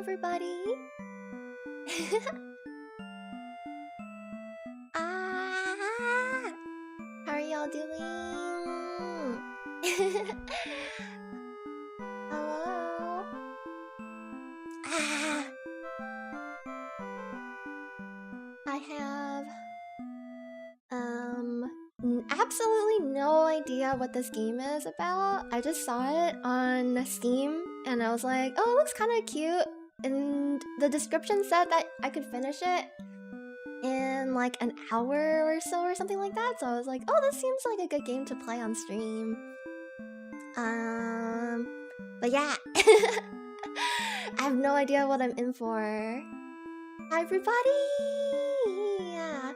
everybody. Ah, how are y'all doing? Hello. Ah, I have absolutely no idea what this game is about. I just saw it on Steam and I was like, oh, it looks kind of cute. And the description said that I could finish it in like an hour or so or something like that. So I was like, oh, this seems like a good game to play on stream. But yeah. I have no idea what I'm in for. Hi everybody! Yeah.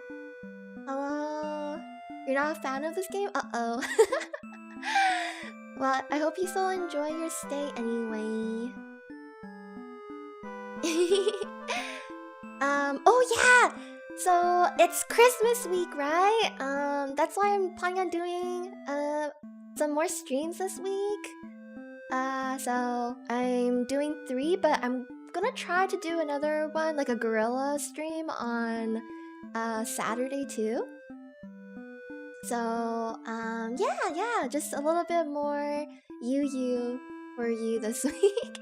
Hello. You're not a fan of this game? Uh-oh. Well, I hope you still enjoy your stay anyway. Oh yeah! So it's Christmas week, right? That's why I'm planning on doing some more streams this week. So I'm doing 3, but I'm gonna try to do another one, like a gorilla stream on Saturday too. So yeah, just a little bit more you for you this week.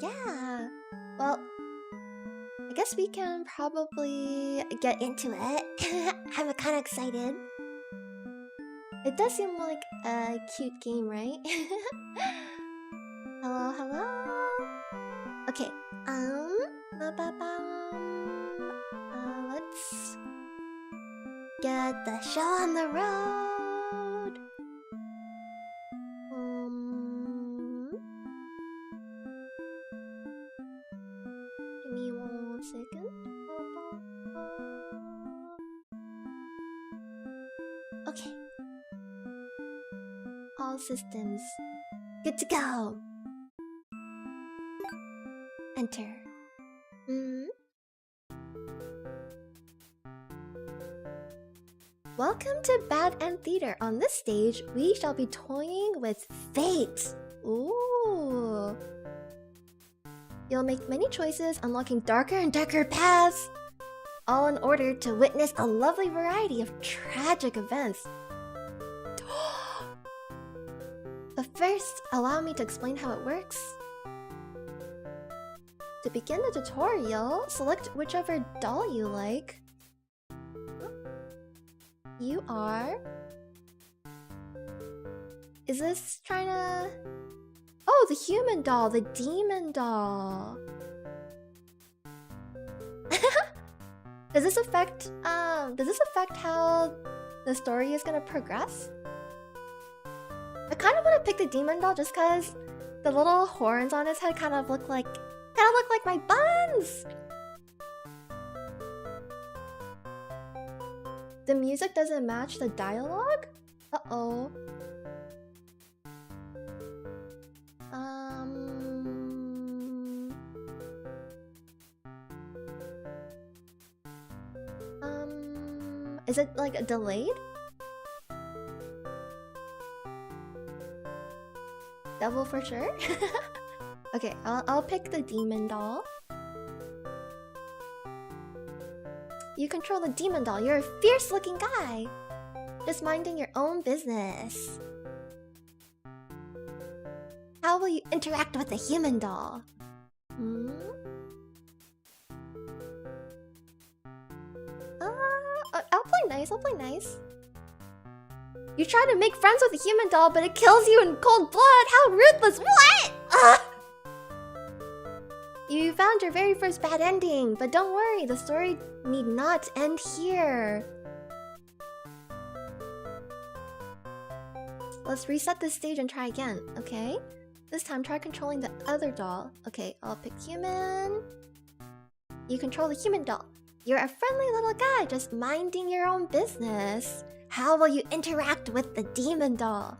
Yeah. Well, I guess we can probably get into it. I'm kind of excited. It does seem like a cute game, right? Hello. Okay. Let's get the show on the road. Give me 1 second. Okay. All systems good to go. Enter. Welcome to Bad End Theater. On this stage, we shall be toying with fate. Ooh. You'll make many choices, unlocking darker and darker paths, all in order to witness a lovely variety of tragic events. But first, allow me to explain how it works. To begin the tutorial, select whichever doll you like. You are... Is this trying to... Oh, the human doll, the demon doll. Does this affect how the story is gonna progress? I kind of want to pick the demon doll just because the little horns on his head kind of look like my buns. The music doesn't match the dialogue? Uh-oh. Is it like delayed? Devil for sure? Okay, I'll pick the demon doll. You control the demon doll. You're a fierce looking guy. Just minding your own business. How will you interact with the human doll? I'll play nice. You try to make friends with a human doll, but it kills you in cold blood. How ruthless! What? Ugh! You found your very first bad ending, but don't worry, the story need not end here. Let's reset this stage and try again, okay? This time try controlling the other doll. Okay, I'll pick human. You control the human doll. You're a friendly little guy, just minding your own business. How will you interact with the demon doll?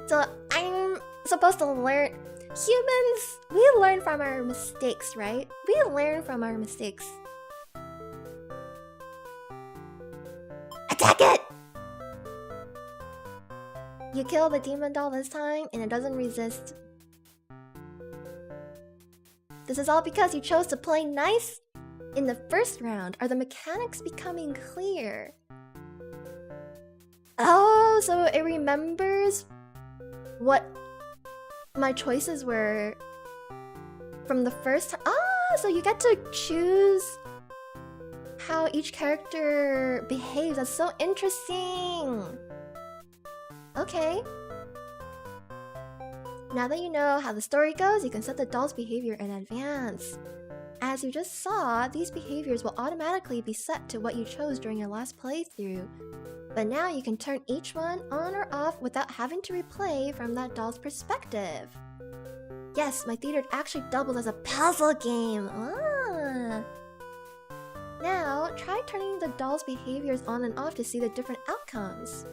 So I'm supposed to learn... Humans, we learn from our mistakes, right? We learn from our mistakes. Attack it! You kill the demon doll this time and it doesn't resist This is all because you chose to play nice in the first round. Are the mechanics becoming clear? Oh, so it remembers what my choices were from the first time. Ah, so you get to choose how each character behaves. That's so interesting. Okay. Now that you know how the story goes, you can set the doll's behavior in advance. As you just saw, these behaviors will automatically be set to what you chose during your last playthrough. But now you can turn each one on or off without having to replay from that doll's perspective. Yes, my theater actually doubles as a puzzle game. Ah. Now, try turning the doll's behaviors on and off to see the different outcomes.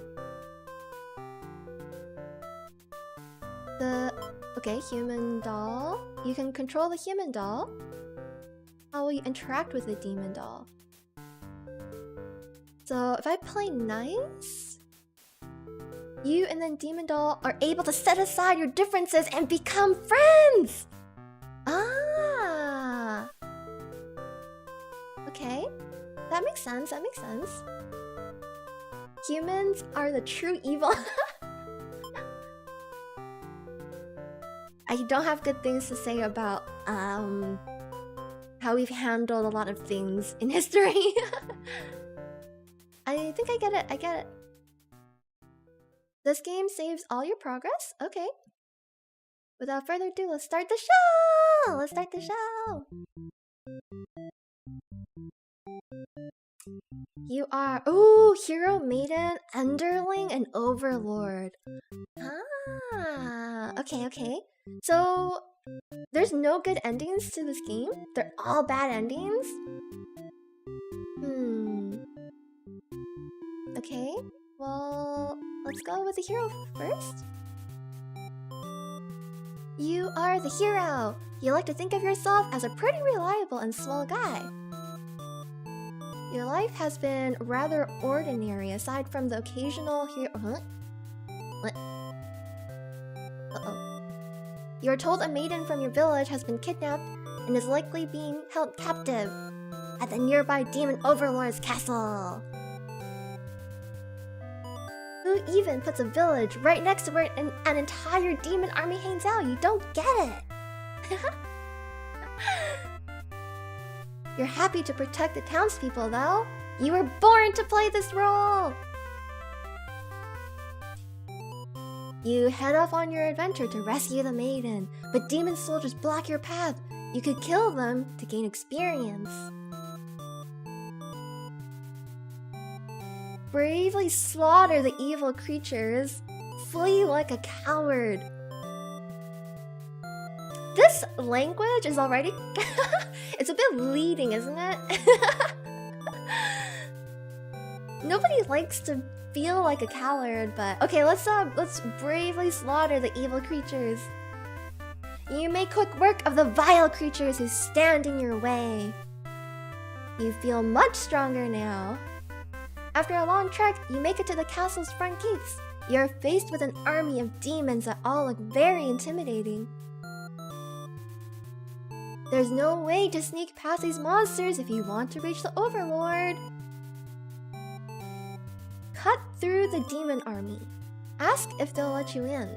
Okay, human doll. You can control the human doll. How will you interact with the demon doll? So if I play nice, you and then demon doll are able to set aside your differences and become friends! Ah! Okay, that makes sense, that makes sense. Humans are the true evil. I don't have good things to say about how we've handled a lot of things in history. I think I get it, I get it. This game saves all your progress? Okay. Without further ado, let's start the show! Let's start the show! You are... Ooh! Hero, Maiden, Underling, and Overlord. Ah! Okay, okay. So... there's no good endings to this game? They're all bad endings? Okay, well... let's go with the hero first. You are the hero! You like to think of yourself as a pretty reliable and swell guy. Your life has been rather ordinary aside from the occasional hero... Huh? What? Uh-oh. You are told a maiden from your village has been kidnapped and is likely being held captive at the nearby demon overlord's castle. Who even puts a village right next to where an entire demon army hangs out? You don't get it! You're happy to protect the townspeople, though. You were born to play this role! You head off on your adventure to rescue the maiden, but demon soldiers block your path. You could kill them to gain experience. Bravely slaughter the evil creatures. Flee like a coward. This language is already... it's a bit leading, isn't it? Nobody likes to feel like a coward, but... okay, let's bravely slaughter the evil creatures. You make quick work of the vile creatures who stand in your way. You feel much stronger now. After a long trek, you make it to the castle's front gates. You're faced with an army of demons that all look very intimidating. There's no way to sneak past these monsters if you want to reach the Overlord. Cut through the demon army. Ask if they'll let you in.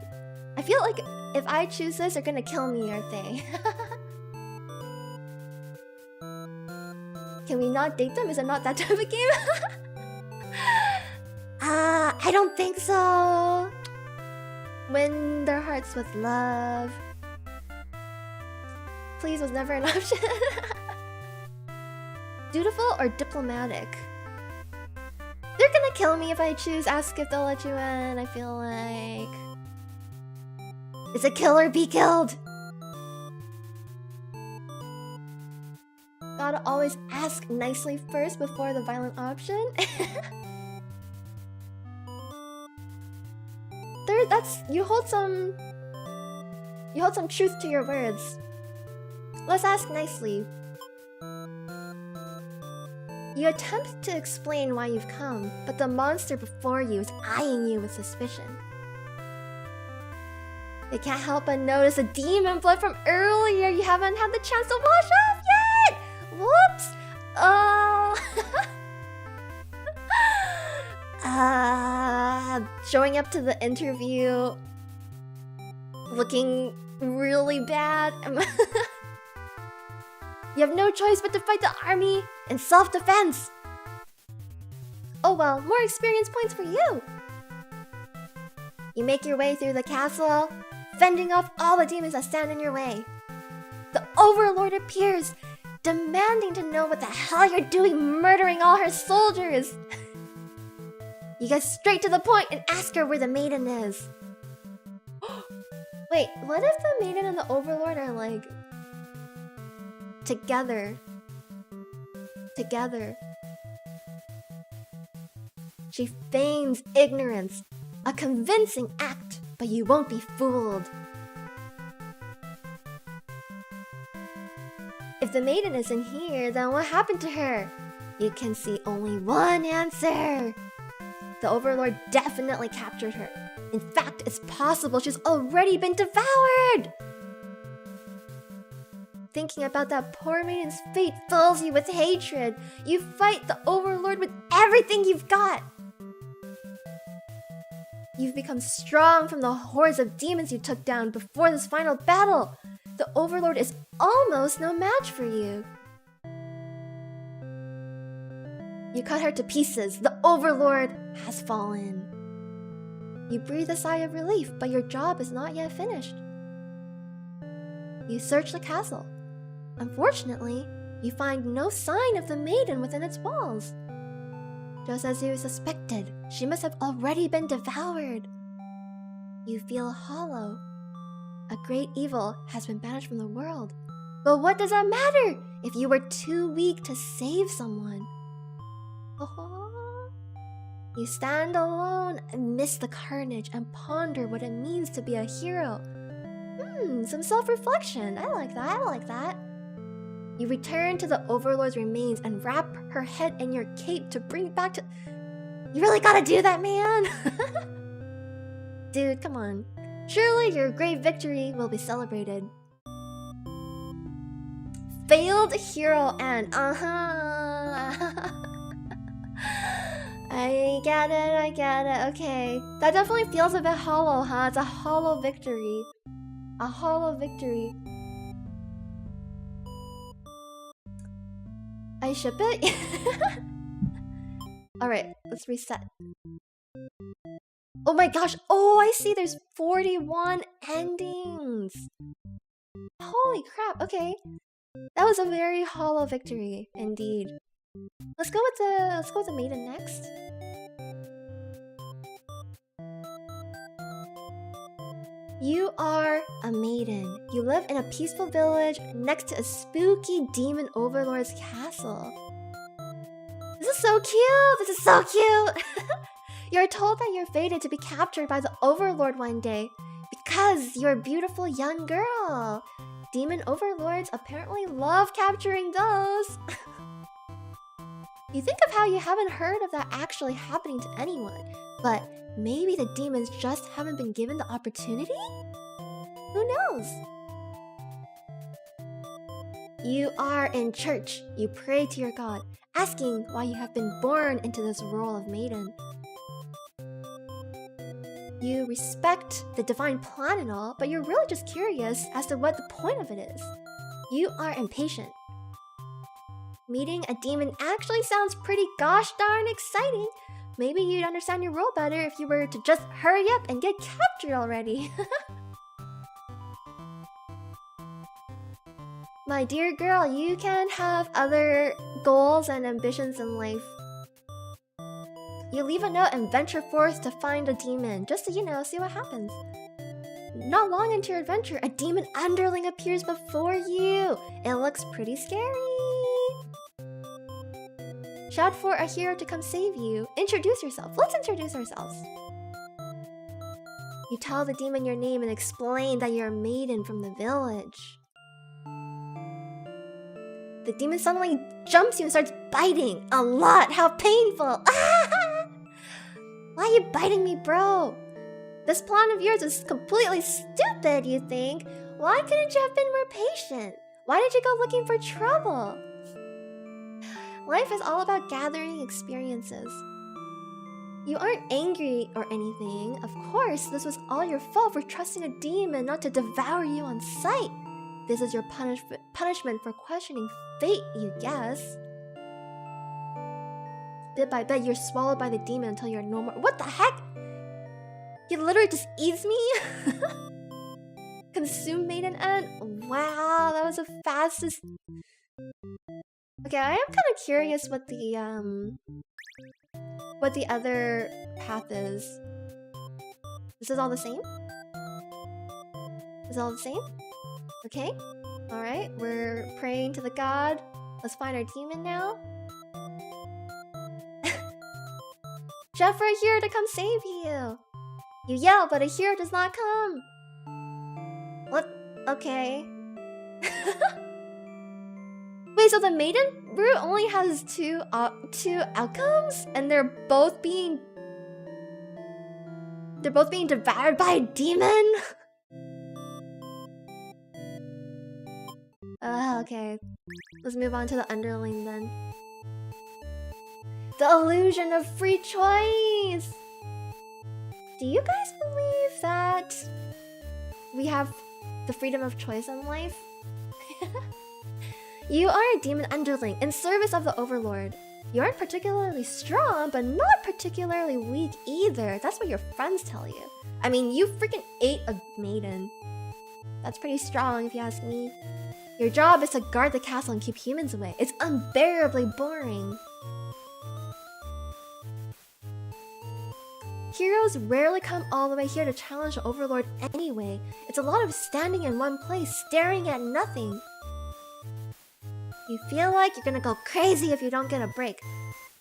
I feel like if I choose this, they're gonna kill me, aren't they? Can we not date them? Is it not that type of game? I don't think so. Win their hearts with love. Please was never an option. Dutiful or diplomatic? They're gonna kill me if I choose ask if they'll let you in, I feel like. Is a kill or be killed? Gotta always ask nicely first before the violent option. Third, you hold some truth to your words. Let's ask nicely. You attempt to explain why you've come, but the monster before you is eyeing you with suspicion. They can't help but notice the demon blood from earlier. You haven't had the chance to wash off yet! Whoops! Oh... showing up to the interview looking really bad. You have no choice but to fight the army in self-defense. Oh well, more experience points for you. You make your way through the castle, fending off all the demons that stand in your way. The Overlord appears, demanding to know what the hell you're doing murdering all her soldiers. You get straight to the point and ask her where the maiden is. Wait, what if the maiden and the Overlord are like... together? She feigns ignorance, a convincing act, but you won't be fooled. If the maiden isn't here, then what happened to her? You can see only one answer. The Overlord definitely captured her. In fact, it's possible she's already been devoured! Thinking about that poor maiden's fate fills you with hatred. You fight the Overlord with everything you've got. You've become strong from the hordes of demons you took down before this final battle. The Overlord is almost no match for you. You cut her to pieces. The Overlord has fallen. You breathe a sigh of relief, but your job is not yet finished. You search the castle. Unfortunately, you find no sign of the maiden within its walls. Just as you suspected, she must have already been devoured. You feel hollow. A great evil has been banished from the world. But what does that matter if you were too weak to save someone? You stand alone amidst the carnage and ponder what it means to be a hero. Some self-reflection. I like that. You return to the Overlord's remains and wrap her head in your cape to bring back to... You really gotta do that, man! Dude, come on. Surely your great victory will be celebrated. Failed hero and I get it, okay. That definitely feels a bit hollow, huh? It's a hollow victory. I ship it? Alright, let's reset. Oh my gosh, oh I see there's 41 endings! Holy crap, okay. That was a very hollow victory, indeed. Let's go with the maiden next. You are a maiden. You live in a peaceful village next to a spooky demon overlord's castle. This is so cute! You're told that you're fated to be captured by the overlord one day because you're a beautiful young girl. Demon overlords apparently love capturing those. You think of how you haven't heard of that actually happening to anyone, but maybe the demons just haven't been given the opportunity? Who knows? You are in church. You pray to your god, asking why you have been born into this role of maiden. You respect the divine plan and all, but you're really just curious as to what the point of it is. You are impatient. Meeting a demon actually sounds pretty gosh darn exciting. Maybe you'd understand your role better if you were to just hurry up and get captured already. My dear girl, you can have other goals and ambitions in life. You leave a note and venture forth to find a demon, just to, see what happens. Not long into your adventure, a demon underling appears before you. It looks pretty scary. Shout for a hero to come save you. Introduce yourself. Let's introduce ourselves. You tell the demon your name and explain that you're a maiden from the village. The demon suddenly jumps you and starts biting. A lot. How painful. Why are you biting me, bro? This plan of yours is completely stupid, you think? Why couldn't you have been more patient? Why did you go looking for trouble? Life is all about gathering experiences. You aren't angry or anything. Of course, this was all your fault for trusting a demon not to devour you on sight. This is your punishment for questioning fate, you guess. Bit by bit, you're swallowed by the demon until you're no more. What the heck? He literally just eats me? Consume maiden ant? Wow, that was the fastest. Okay, I am kind of curious what the other path is. This is all the same? Is it all the same? Okay. Alright, we're praying to the god. Let's find our demon now. Jeff, we're here to come save you! You yell, but a hero does not come! What? Okay. Wait, so the maiden route only has two outcomes? And they're both being devoured by a demon? Okay. Let's move on to the underling then. The illusion of free choice! Do you guys believe that we have the freedom of choice in life? You are a demon underling in service of the overlord. You aren't particularly strong, but not particularly weak either. That's what your friends tell you. I mean, you freaking ate a maiden. That's pretty strong if you ask me. Your job is to guard the castle and keep humans away. It's unbearably boring. Heroes rarely come all the way here to challenge the overlord anyway. It's a lot of standing in one place, staring at nothing. You feel like you're gonna go crazy if you don't get a break.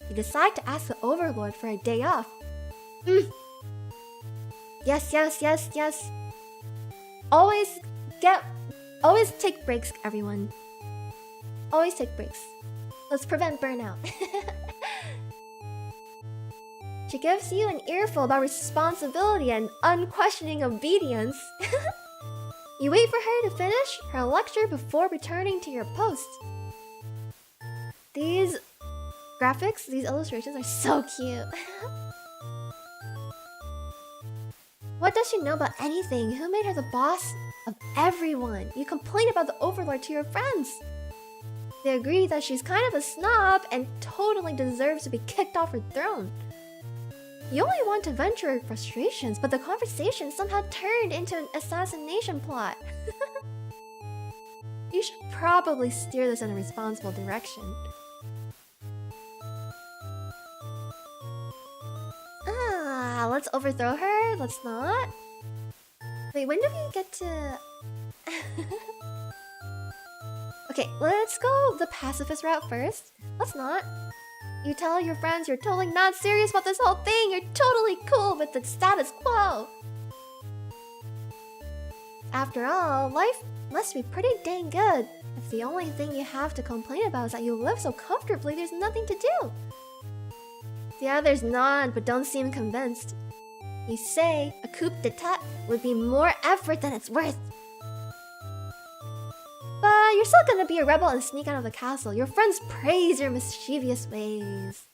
You decide to ask the overlord for a day off. Yes. Always take breaks, everyone. Always take breaks. Let's prevent burnout. She gives you an earful about responsibility and unquestioning obedience. You wait for her to finish her lecture before returning to your post. These graphics, these illustrations are so cute. What does she know about anything? Who made her the boss of everyone? You complain about the overlord to your friends. They agree that she's kind of a snob and totally deserves to be kicked off her throne. You only want to vent your frustrations, but the conversation somehow turned into an assassination plot. You should probably steer this in a responsible direction. Let's overthrow her? Let's not? Wait, when do we get to... Okay, let's go the pacifist route first. Let's not. You tell your friends you're totally not serious about this whole thing. You're totally cool with the status quo. After all, life must be pretty dang good if the only thing you have to complain about is that you live so comfortably there's nothing to do. The others nod but don't seem convinced. You say a coup d'etat would be more effort than it's worth. But you're still gonna be a rebel and sneak out of the castle. Your friends praise your mischievous ways.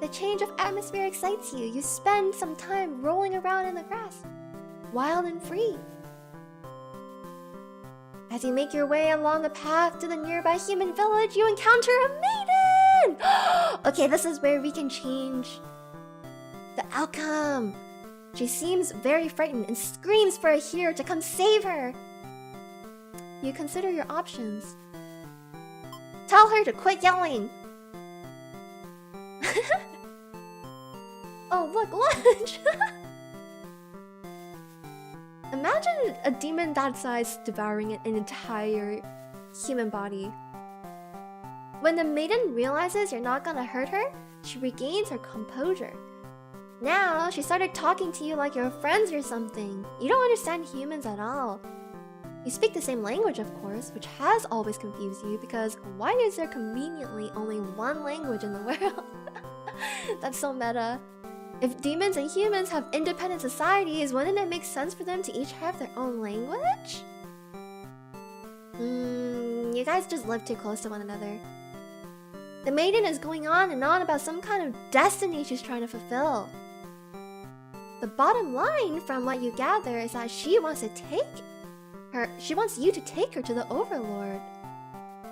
The change of atmosphere excites you. You spend some time rolling around in the grass, wild and free. As you make your way along the path to the nearby human village, you encounter a maiden! Okay, this is where we can change the outcome. She seems very frightened and screams for a hero to come save her. You consider your options. Tell her to quit yelling. Oh, look, lunch! Imagine a demon that size devouring an entire human body. When the maiden realizes you're not gonna hurt her, she regains her composure. Now, she started talking to you like you're friends or something. You don't understand humans at all. You speak the same language, of course, which has always confused you because why is there conveniently only one language in the world? That's so meta. If demons and humans have independent societies, wouldn't it make sense for them to each have their own language? You guys just live too close to one another. The maiden is going on and on about some kind of destiny she's trying to fulfill. The bottom line from what you gather is that she wants you to take her to the Overlord.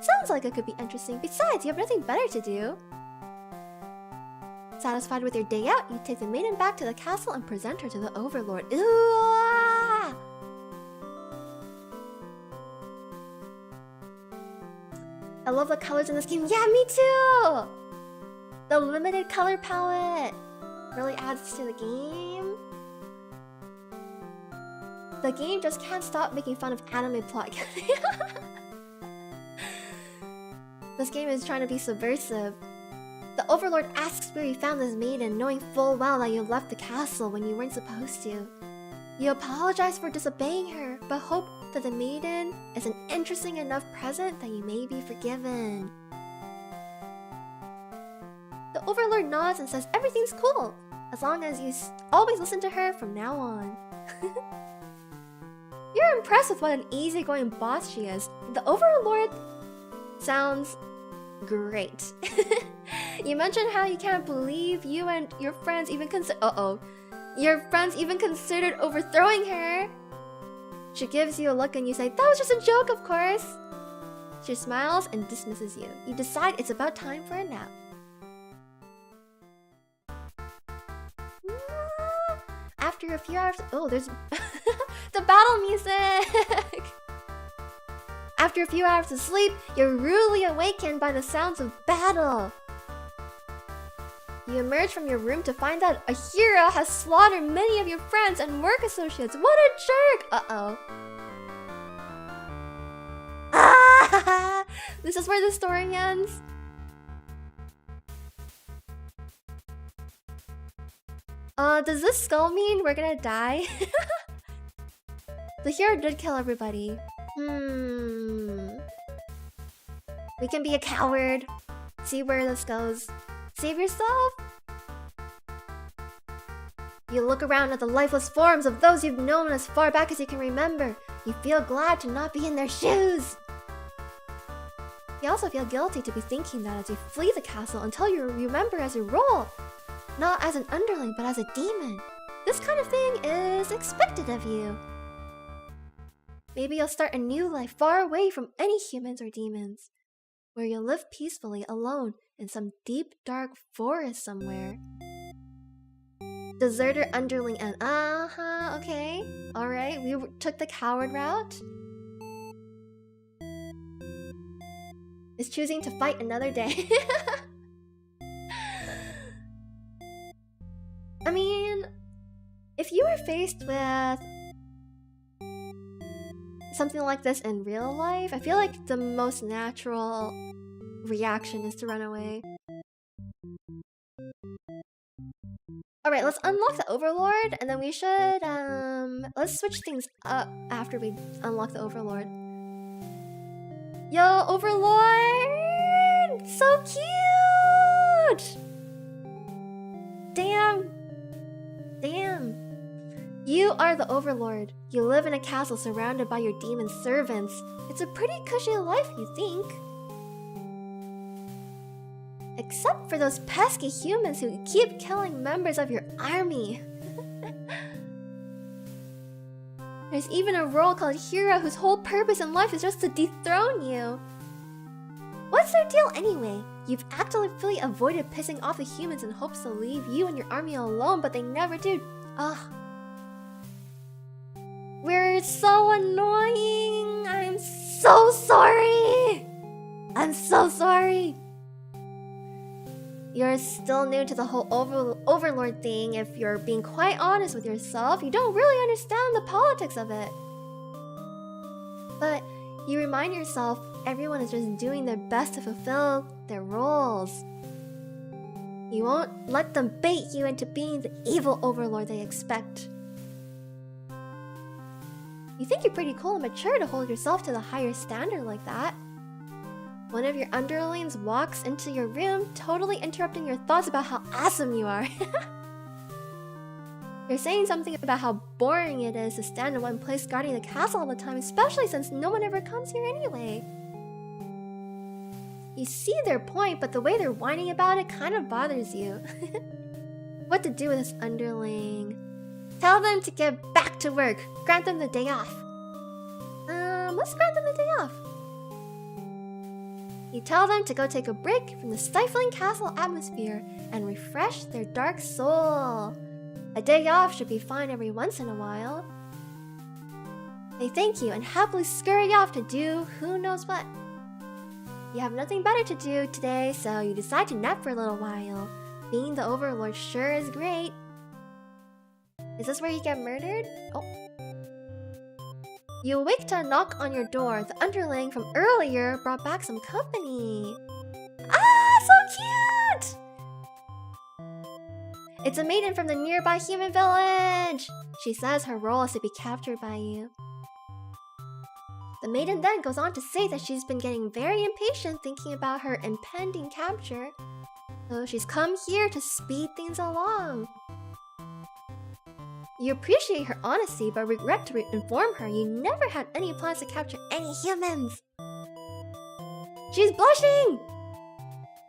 Sounds like it could be interesting. Besides, you have nothing better to do. Satisfied with your day out, you take the maiden back to the castle and present her to the Overlord. Ooh! Ah! I love the colors in this game. Yeah, me too! The limited color palette really adds to the game. The game just can't stop making fun of anime plot. This game is trying to be subversive. The Overlord asks where you found this maiden, knowing full well that you left the castle when you weren't supposed to. You apologize for disobeying her, but hope that the maiden is an interesting enough present that you may be forgiven. The Overlord nods and says everything's cool, as long as you always listen to her from now on. You're impressed with what an easygoing boss she is. The Overlord sounds great. You mentioned how you can't believe you and your friends even your friends even considered overthrowing her. She gives you a look and you say, "That was just a joke, of course." She smiles and dismisses you. You decide it's about time for a nap. After a few hours... Oh, there's... the battle music! After a few hours of sleep, you're rudely awakened by the sounds of battle. You emerge from your room to find that Ahura has slaughtered many of your friends and work associates. What a jerk! Uh-oh. Ah! This is where the story ends. Does this skull mean we're gonna die? The hero did kill everybody. We can be a coward. See where this goes. Save yourself? You look around at the lifeless forms of those you've known as far back as you can remember. You feel glad to not be in their shoes. You also feel guilty to be thinking that as you flee the castle until you remember as your role. Not as an underling, but as a demon. This kind of thing is expected of you. Maybe you'll start a new life far away from any humans or demons, where you'll live peacefully alone in some deep, dark forest somewhere. Deserter underling and okay. Alright, we took the coward route. Is choosing to fight another day. I mean, if you were faced with something like this in real life, I feel like the most natural reaction is to run away. Alright, let's unlock the Overlord, and then we should, let's switch things up after we unlock the Overlord. Yo, Overlord! So cute! Damn! You are the Overlord. You live in a castle surrounded by your demon servants. It's a pretty cushy life, you think. Except for those pesky humans who keep killing members of your army. There's even a role called Hero whose whole purpose in life is just to dethrone you. What's their deal anyway? You've actively avoided pissing off the humans in hopes to leave you and your army alone, but they never do. Ugh. We're so annoying. I'm so sorry. I'm so sorry. You're still new to the whole Overlord thing. If you're being quite honest with yourself, you don't really understand the politics of it. But you remind yourself everyone is just doing their best to fulfill their roles. You won't let them bait you into being the evil Overlord they expect. You think you're pretty cool and mature to hold yourself to the higher standard like that. One of your underlings walks into your room, totally interrupting your thoughts about how awesome you are. You're saying something about how boring it is to stand in one place guarding the castle all the time, especially since no one ever comes here anyway. You see their point, but the way they're whining about it kind of bothers you. What to do with this underling? Tell them to get back to work. Grant them the day off. Let's grant them the day off. You tell them to go take a break from the stifling castle atmosphere and refresh their dark soul. A day off should be fine every once in a while. They thank you and happily scurry off to do who knows what. You have nothing better to do today, so you decide to nap for a little while. Being the overlord sure is great. Is this where you get murdered? Oh. You awake to a knock on your door. The underling from earlier brought back some company. Ah, so cute! It's a maiden from the nearby human village! She says her role is to be captured by you. The maiden then goes on to say that she's been getting very impatient thinking about her impending capture. So she's come here to speed things along. You appreciate her honesty, but regret to inform her you never had any plans to capture any humans. She's blushing!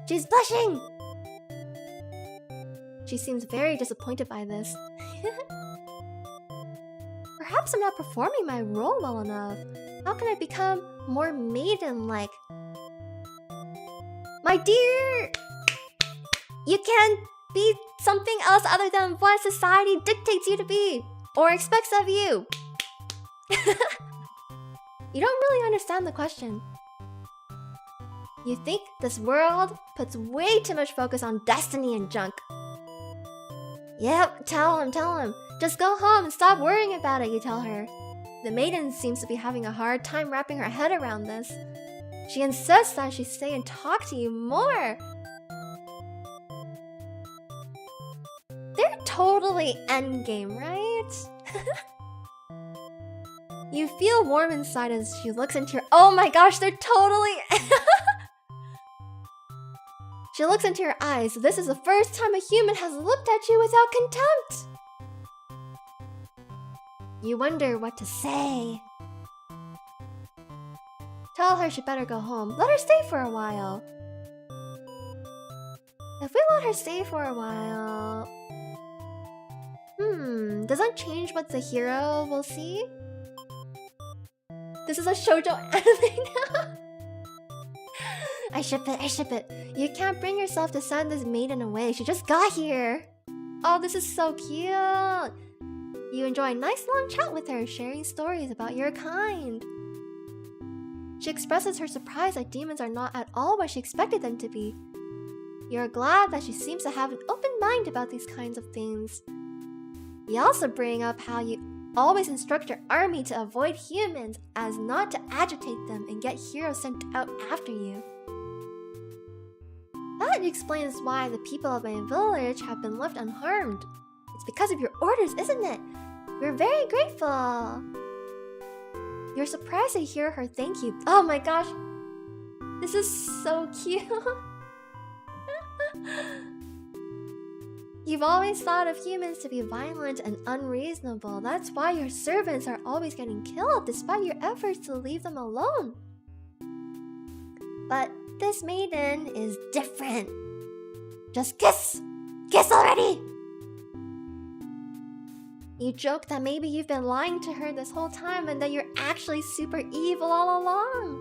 She's blushing! She seems very disappointed by this. Perhaps I'm not performing my role well enough. How can I become more maiden-like? My dear! You can't be something else other than what society dictates you to be, or expects of you. You don't really understand the question. You think this world puts way too much focus on destiny and junk. Yep, tell him. Just go home and stop worrying about it, you tell her. The maiden seems to be having a hard time wrapping her head around this. She insists that she stay and talk to you more. They're totally endgame, right? You feel warm inside as she looks into your— oh my gosh, they're totally— She looks into your eyes. This is the first time a human has looked at you without contempt. You wonder what to say. Tell her she better go home. Let her stay for a while. If we let her stay for a while... does that change what the hero will see? This is a shoujo anime now. I ship it. You can't bring yourself to send this maiden away. She just got here. Oh, this is so cute. You enjoy a nice long chat with her, sharing stories about your kind. She expresses her surprise that demons are not at all what she expected them to be. You're glad that she seems to have an open mind about these kinds of things. You also bring up how you always instruct your army to avoid humans as not to agitate them and get heroes sent out after you. That explains why the people of my village have been left unharmed. It's because of your orders, isn't it? We're very grateful. You're surprised to hear her thank you. Oh my gosh. This is so cute. You've always thought of humans to be violent and unreasonable. That's why your servants are always getting killed despite your efforts to leave them alone. But this maiden is different. Just kiss! Kiss already! You joke that maybe you've been lying to her this whole time and that you're actually super evil all along.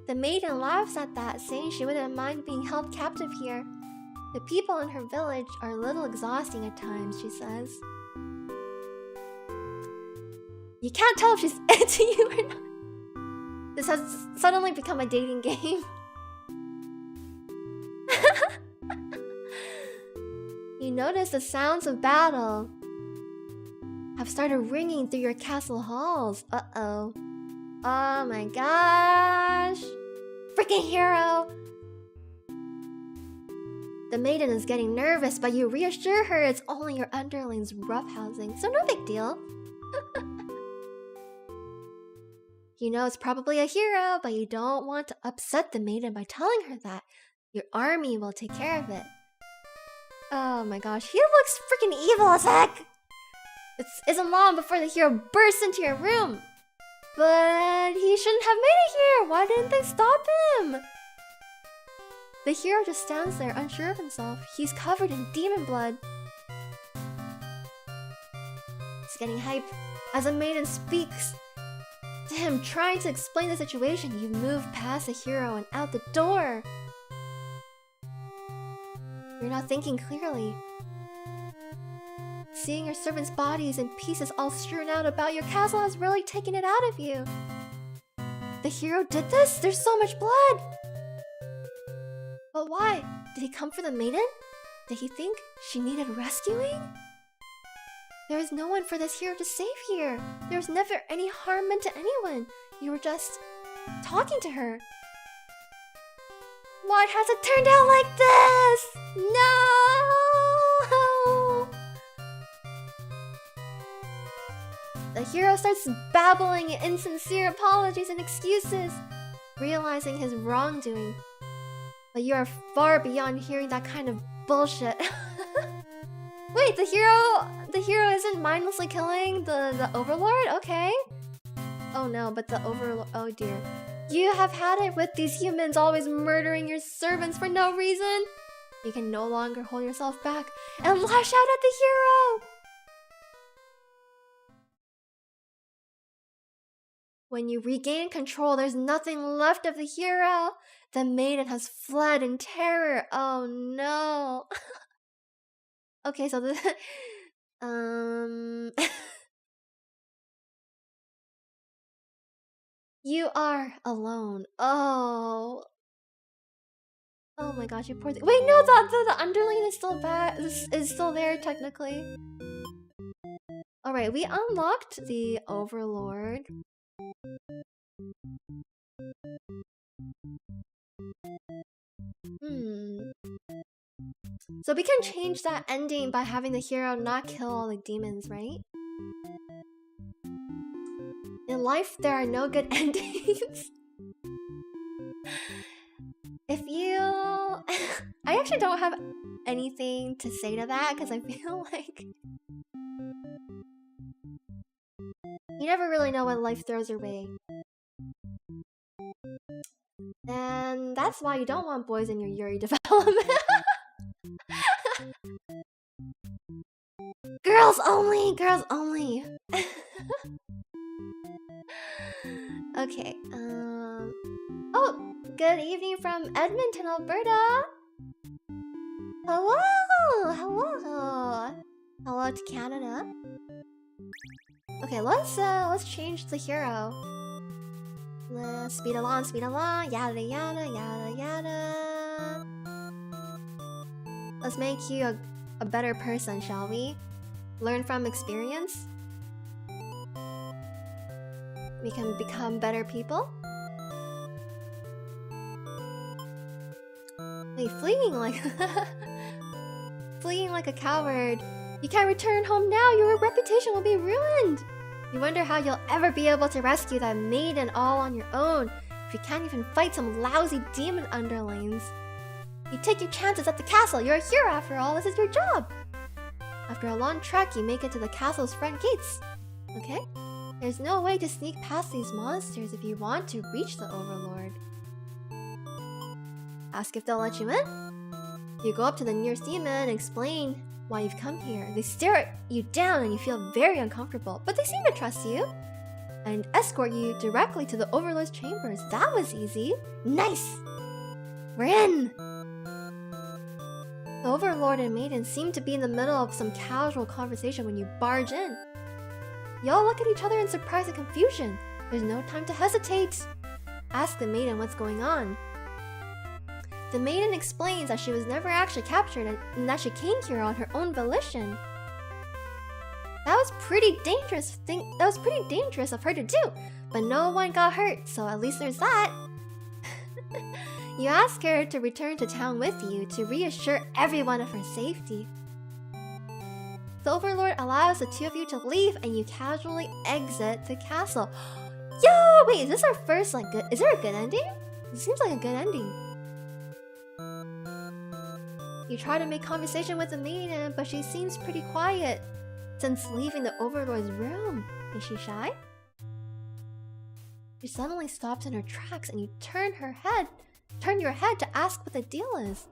The maiden laughs at that, saying she wouldn't mind being held captive here. The people in her village are a little exhausting at times, she says. You can't tell if she's into you or not. This has suddenly become a dating game. You notice the sounds of battle have started ringing through your castle halls. Uh-oh. Oh my gosh. Freaking hero. The maiden is getting nervous, but you reassure her it's only your underlings roughhousing, so no big deal. You know it's probably a hero, but you don't want to upset the maiden by telling her that. Your army will take care of it. Oh my gosh, he looks freaking evil as heck! isn't long before the hero bursts into your room. But he shouldn't have made it here. Why didn't they stop him? The hero just stands there, unsure of himself. He's covered in demon blood. He's getting hype as a maiden speaks to him, trying to explain the situation. You move past the hero and out the door. You're not thinking clearly. Seeing your servants' bodies in pieces all strewn out about your castle has really taken it out of you. The hero did this? There's so much blood! But why? Did he come for the maiden? Did he think she needed rescuing? There is no one for this hero to save here. There was never any harm meant to anyone. You were just talking to her. Why has it turned out like this? No! The hero starts babbling insincere apologies and excuses, realizing his wrongdoing. But you are far beyond hearing that kind of bullshit. Wait, the hero isn't mindlessly killing the overlord? Okay. Oh no, but the overlord, oh dear. You have had it with these humans always murdering your servants for no reason. You can no longer hold yourself back and lash out at the hero. When you regain control, there's nothing left of the hero. The maiden has fled in terror. Oh no. Okay, so the you are alone. Oh. Oh my gosh, you poor thing. Wait, no, the underling is still back. Is still there technically. All right, we unlocked the overlord. So we can change that ending by having the hero not kill all the demons, right? In life, there are no good endings. If you... I actually don't have anything to say to that because I feel like... you never really know what life throws your way. And that's why you don't want boys in your Yuri development. Girls only! Girls only! Okay, oh! Good evening from Edmonton, Alberta! Hello! Hello! Hello to Canada. Okay, let's change the hero. Let's speed along, yada yada, yada yada. Let's make you a better person, shall we? Learn from experience. We can become better people. Wait, fleeing like... fleeing like a coward. You can't return home now, your reputation will be ruined. You wonder how you'll ever be able to rescue that maiden all on your own if you can't even fight some lousy demon underlings. You take your chances at the castle, you're a hero after all, this is your job. After a long trek, you make it to the castle's front gates. Okay? There's no way to sneak past these monsters if you want to reach the overlord. Ask if they'll let you in. You go up to the nearest demon and explain why you've come here. They stare at you down and you feel very uncomfortable, but they seem to trust you and escort you directly to the overlord's chambers. That was easy. Nice! We're in! The overlord and maiden seem to be in the middle of some casual conversation when you barge in. Y'all look at each other in surprise and confusion. There's no time to hesitate. Ask the maiden what's going on. The maiden explains that she was never actually captured and that she came here on her own volition. That was pretty dangerous of her to do, but no one got hurt, so at least there's that. You ask her to return to town with you to reassure everyone of her safety. The overlord allows the two of you to leave and you casually exit the castle. Yo, wait, is this our first good? Is there a good ending? It seems like a good ending. You try to make conversation with the maiden, but she seems pretty quiet. since leaving the Overlord's room. Is she shy? She suddenly stops in her tracks and you turn your head to ask what the deal is.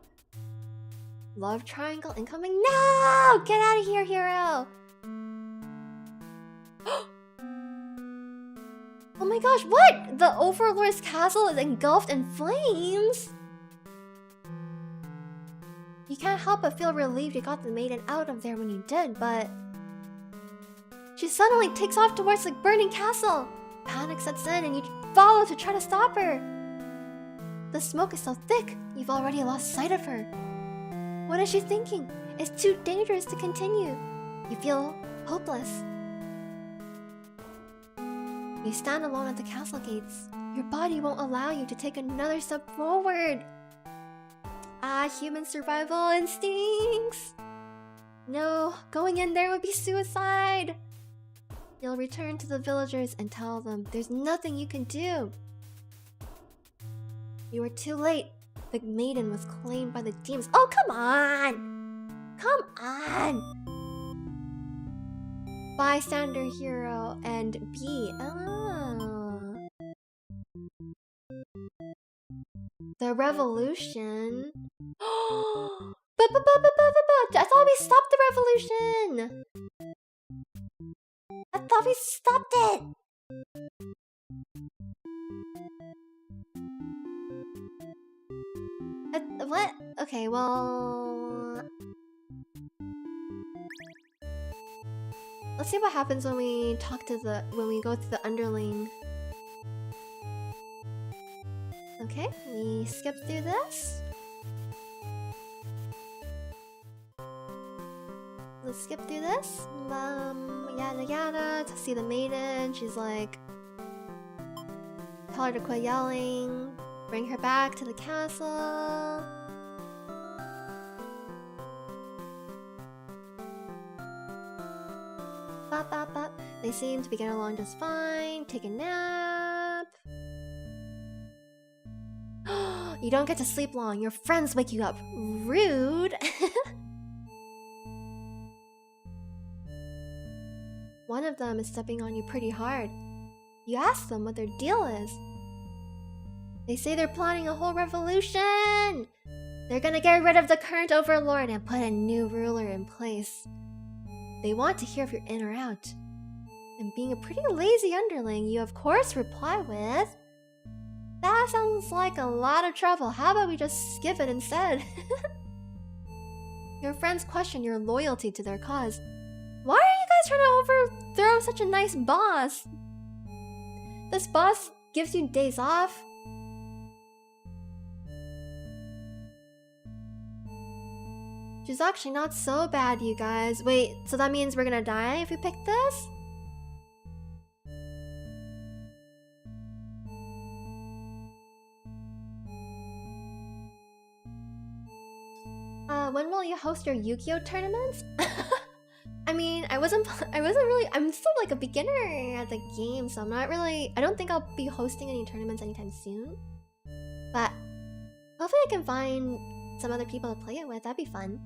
Love triangle incoming? No! Get out of here, hero! Oh my gosh, what? The Overlord's castle is engulfed in flames? You can't help but feel relieved you got the maiden out of there when you did, but... She suddenly takes off towards the burning castle! Panic sets in and you follow to try to stop her. The smoke is so thick, you've already lost sight of her. What is she thinking? It's too dangerous to continue. You feel hopeless. You stand alone at the castle gates. Your body won't allow you to take another step forward. Ah, human survival instincts. No, going in there would be suicide. You'll return to the villagers and tell them there's nothing you can do. You were too late. The maiden was claimed by the demons. Oh, come on! Come on! Bystander hero and B. Oh. The revolution. I thought we stopped the revolution! I thought we stopped it! What? Okay, well... Let's see what happens when we go to the underling. Okay, we skip through this. Let's skip through this. Yada yada, to see the maiden. She's like... Tell her to quit yelling. Bring her back to the castle. Bop, bop, bop. They seem to be getting along just fine. Take a nap. You don't get to sleep long. Your friends wake you up. Rude. One of them is stepping on you pretty hard. You ask them what their deal is. They say they're planning a whole revolution! They're gonna get rid of the current overlord and put a new ruler in place. They want to hear if you're in or out. And being a pretty lazy underling, you of course reply with... That sounds like a lot of trouble. How about we just skip it instead? Your friends question your loyalty to their cause. Why are you guys trying to overthrow such a nice boss? This boss gives you days off. She's actually not so bad, you guys. Wait, so that means we're gonna die if we pick this? When will you host your Yu-Gi-Oh tournaments? I mean, I wasn't really, I'm still like a beginner at the game, so I don't think I'll be hosting any tournaments anytime soon. But hopefully I can find some other people to play it with, that'd be fun.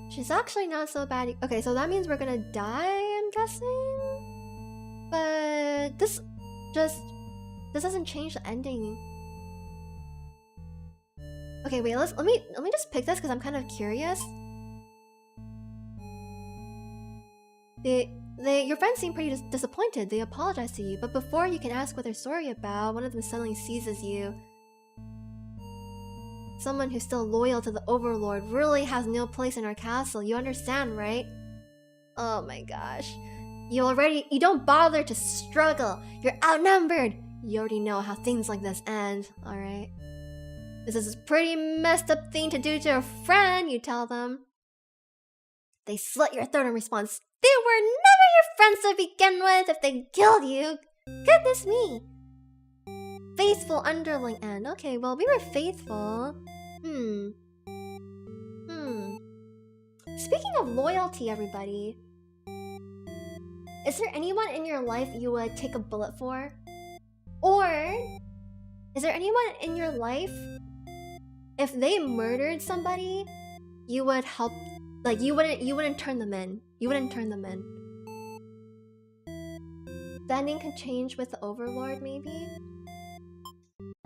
She's actually not so bad. Okay, so that means we're gonna die, I'm guessing? But this doesn't change the ending. Okay, wait, let me just pick this because I'm kind of curious. Your friends seem pretty disappointed. They apologize to you, but before you can ask what they're sorry about, one of them suddenly seizes you. Someone who's still loyal to the Overlord really has no place in our castle. You understand, right? Oh my gosh. You don't bother to struggle. You're outnumbered. You already know how things like this end, alright? This is a pretty messed up thing to do to a friend, you tell them. They slit your throat in response. They were never your friends to begin with if they killed you. Goodness me. Faithful underling end. Okay, well, we were faithful. Speaking of loyalty, everybody. Is there anyone in your life you would take a bullet for? Or is there anyone in your life, if they murdered somebody, you would help Like you wouldn't turn them in. You wouldn't turn them in. The ending could change with the Overlord, maybe?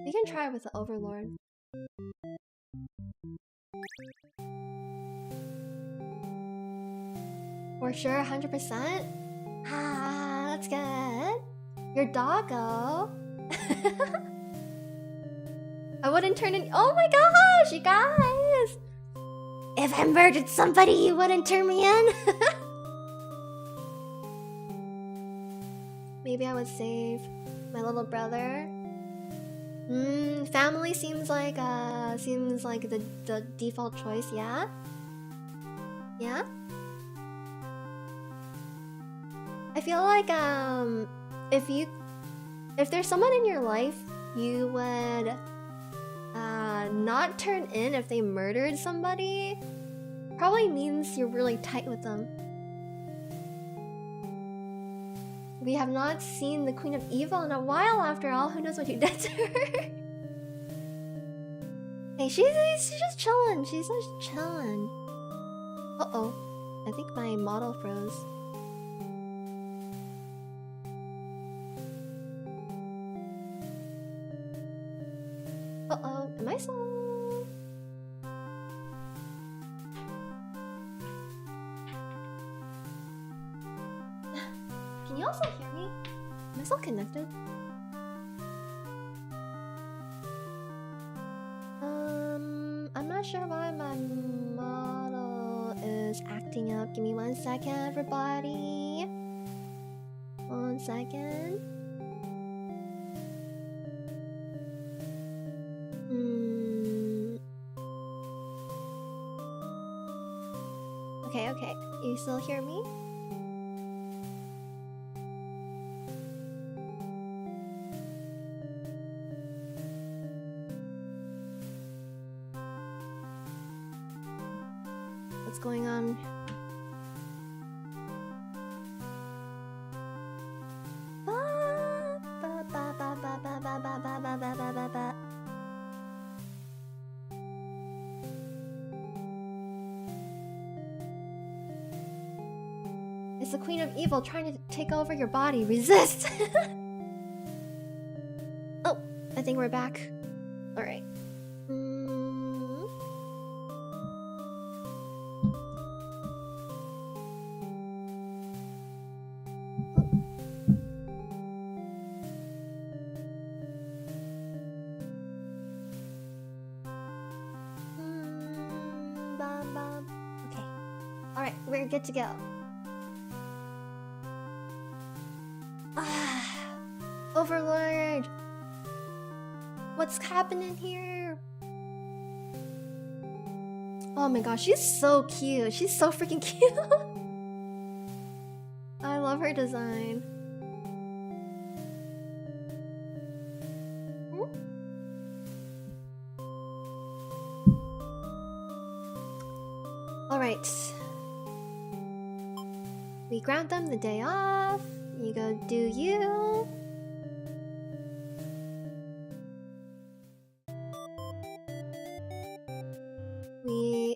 We can try with the Overlord. For sure, 100%? Ah, that's good. Your doggo. I wouldn't turn in. Oh my gosh, you guys! If I murdered somebody, you wouldn't turn me in? Maybe I would save my little brother. Family seems like the default choice, yeah? Yeah? I feel like if there's someone in your life you would not turn in if they murdered somebody, probably means you're really tight with them. We have not seen the Queen of Evil in a while after all. Who knows what you did to her? Hey, she's just chilling. She's just chilling. Uh-oh. I think my model froze. Uh-oh. Am I slow? Can you also hear me? Am I still connected? I'm not sure why my model is acting up. Give me 1 second, everybody. 1 second. Okay. You still hear me? What's going on? It's the Queen of Evil trying to take over your body. Resist! Oh, I think we're back. Alright. Okay. Alright, we're good to go. Overlord! What's happening here? Oh my gosh, she's so cute. She's so freaking cute. I love her design. Alright. We grant them the day off. You go do you. We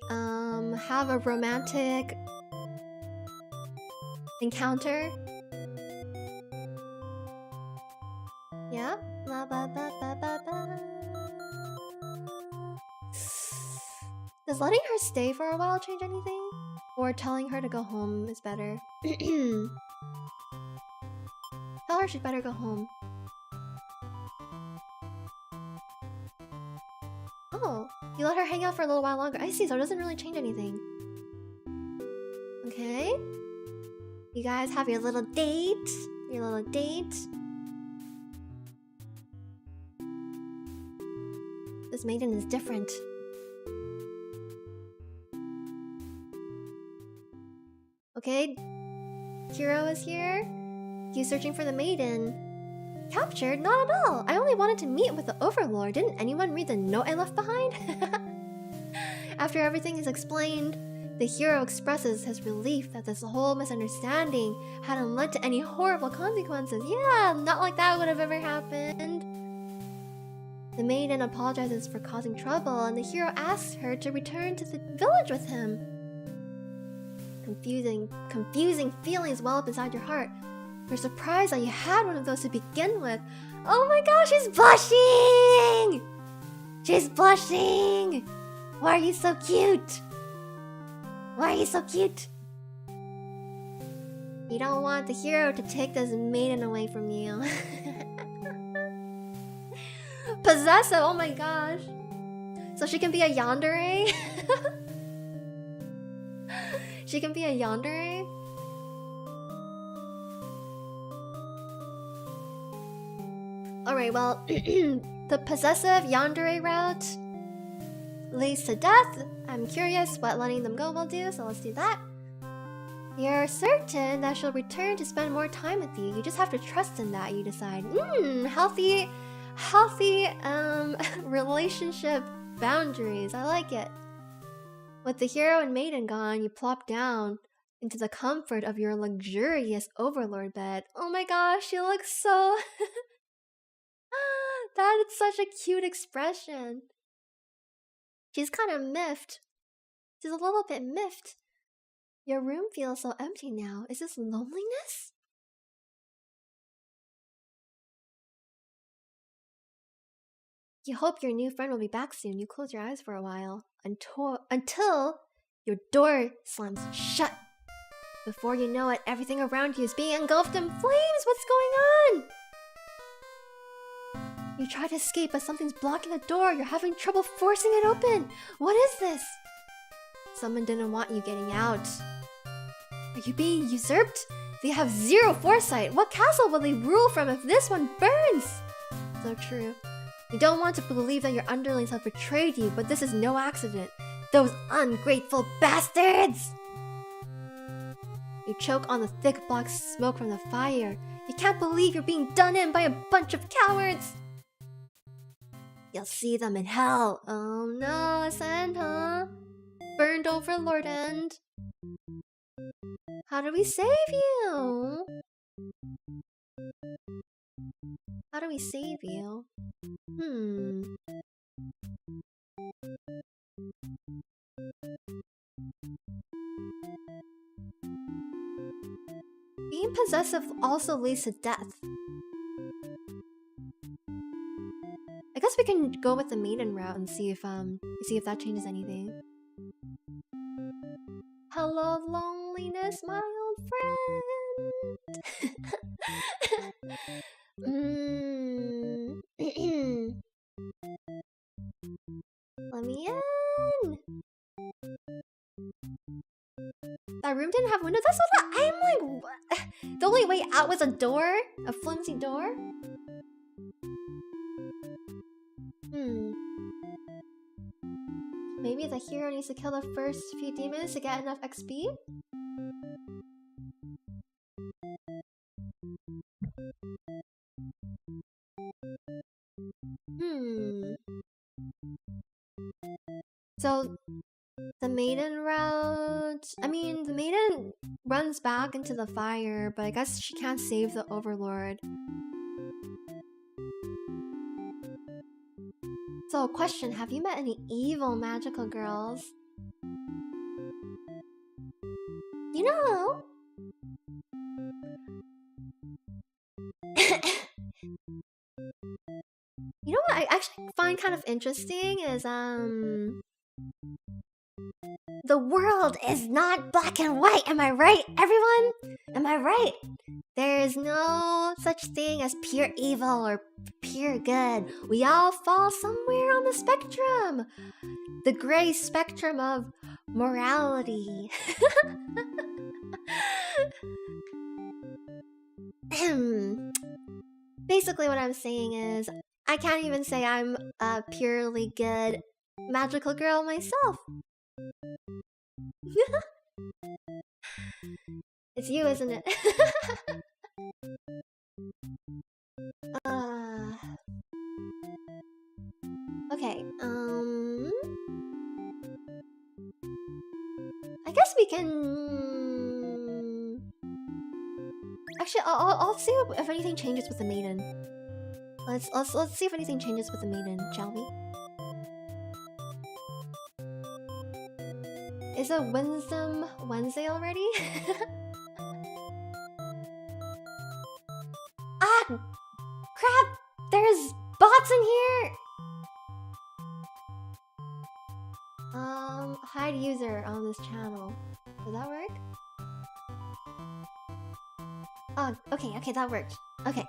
have a romantic encounter. Yeah. La ba ba ba ba ba. Does letting her stay for a while change anything? Or telling her to go home is better? Tell her she'd better go home. Oh, you let her hang out for a little while longer. I see, so it doesn't really change anything. Okay. You guys have your little date. Your little date. This maiden is different. Okay. Hero is here. He's searching for the maiden. Captured? Not at all. I only wanted to meet with the Overlord. Didn't anyone read the note I left behind? After everything is explained, the hero expresses his relief that this whole misunderstanding hadn't led to any horrible consequences. Yeah, not like that would have ever happened. The maiden apologizes for causing trouble, and the hero asks her to return to the village with him. confusing feelings well up inside your heart. You're surprised that you had one of those to begin with. Oh my gosh, she's blushing! She's blushing! Why are you so cute? Why are you so cute? You don't want the hero to take this maiden away from you. Possessive, oh my gosh. So she can be a yandere? She can be a yandere? Alright, well, the possessive yandere route leads to death. I'm curious what letting them go will do, so let's do that. You're certain that she'll return to spend more time with you. You just have to trust in that, you decide. Healthy relationship boundaries. I like it. With the hero and maiden gone, you plop down into the comfort of your luxurious overlord bed. Oh my gosh, she looks so... That is such a cute expression. She's kind of miffed. She's a little bit miffed. Your room feels so empty now. Is this loneliness? You hope your new friend will be back soon. You close your eyes for a while until your door slams shut. Before you know it, everything around you is being engulfed in flames. What's going on? You try to escape, but something's blocking the door. You're having trouble forcing it open. What is this? Someone didn't want you getting out. Are you being usurped? They have zero foresight. What castle will they rule from if this one burns? So true. You don't want to believe that your underlings have betrayed you, but this is no accident. Those ungrateful bastards! You choke on the thick black smoke from the fire. You can't believe you're being done in by a bunch of cowards! You'll see them in hell. Oh no, Ascend, huh? Burned overlord end. How do we save you? How do we save you? Being possessive also leads to death. I guess we can go with the maiden route and see if that changes anything. Hello, loneliness, my old friend. Let me in. That room didn't have windows. That's what I'm like. What? The only way out was a door, a flimsy door. Maybe the hero needs to kill the first few demons to get enough XP? So, the maiden route... I mean, the maiden runs back into the fire, but I guess she can't save the overlord. So, question, have you met any evil magical girls? You know... You know what I actually find kind of interesting is, the world is not black and white, am I right, everyone? Am I right? There is no such thing as pure evil or pure good. We all fall somewhere on the spectrum. The gray spectrum of morality. Basically what I'm saying is, I can't even say I'm a purely good magical girl myself. It's you, isn't it? Okay, I guess we can... Actually, I'll see if anything changes with the maiden. Let's see if anything changes with the maiden, shall we? Is it Wisdom Wednesday already? Ah! Crap! There's bots in here! Hide user on this channel. Does that work? Oh, okay, that worked. Okay.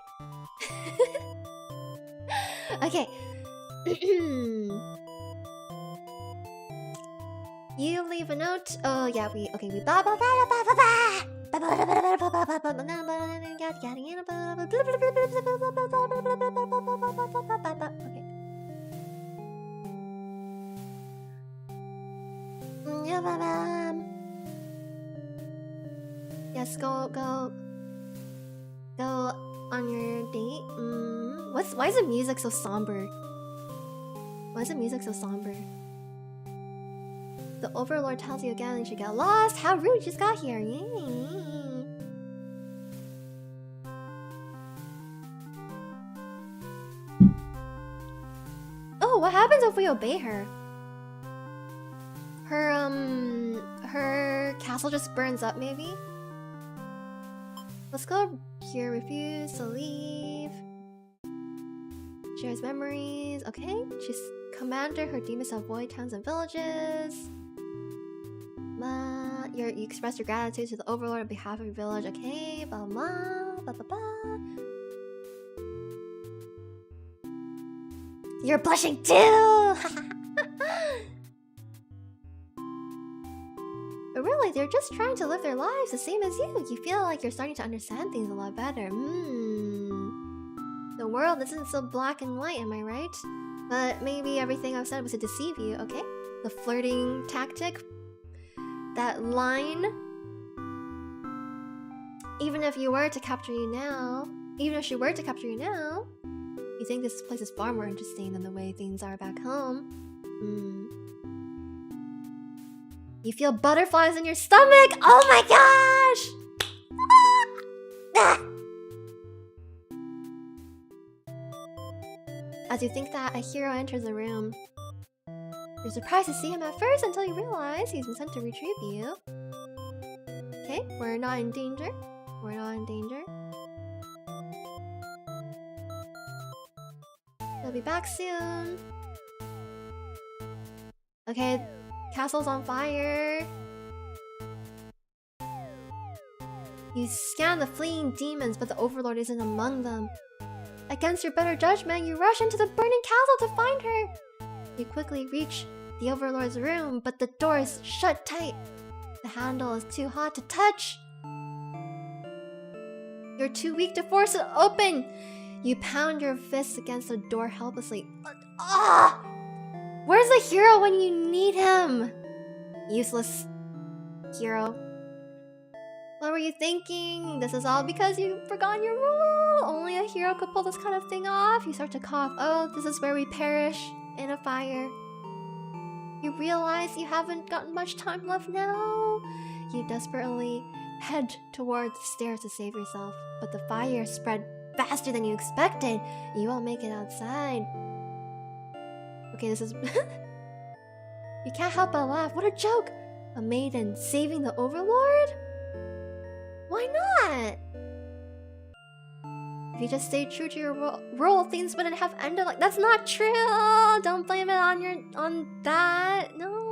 Okay. You leave a note. Oh yeah, we blah blah blah blah blah blah. Okay. Yes, go on your date. Why is the music so somber? Why is the music so somber? The Overlord tells you again you should get lost. How rude, you just got here. Oh, what happens if we obey her? Her castle just burns up, maybe? Let's go here. Refuse to leave. Shares memories. Okay. She's commander. Her demons avoid towns and villages. You express your gratitude to the Overlord on behalf of your village. Okay. Blah blah blah blah blah. You're blushing too! But really, they're just trying to live their lives the same as you. You feel like you're starting to understand things a lot better. The world isn't so black and white, am I right? But maybe everything I've said was to deceive you, okay? The flirting tactic. That line. Even if she were to capture you now, you think this place is far more interesting than the way things are back home. You feel butterflies in your stomach! Oh my gosh! As you think that, a hero enters the room. You're surprised to see him at first until you realize he's been sent to retrieve you. Okay, we're not in danger. He'll be back soon. Okay, castle's on fire. You scan the fleeing demons, but the Overlord isn't among them. Against your better judgment, you rush into the burning castle to find her. You quickly reach the Overlord's room, but the door is shut tight. The handle is too hot to touch. You're too weak to force it open. You pound your fists against the door helplessly. Ah! Where's the hero when you need him? Useless hero. What were you thinking? This is all because you've forgotten your rule. Only a hero could pull this kind of thing off. You start to cough. Oh, this is where we perish in a fire. You realize you haven't got much time left now. You desperately head towards the stairs to save yourself, but the fire spread faster than you expected. You won't make it outside. Okay, this is... You can't help but laugh. What a joke! A maiden saving the Overlord? Why not? If you just stayed true to your role, things wouldn't have ended like... That's not true! Don't blame it on that. No.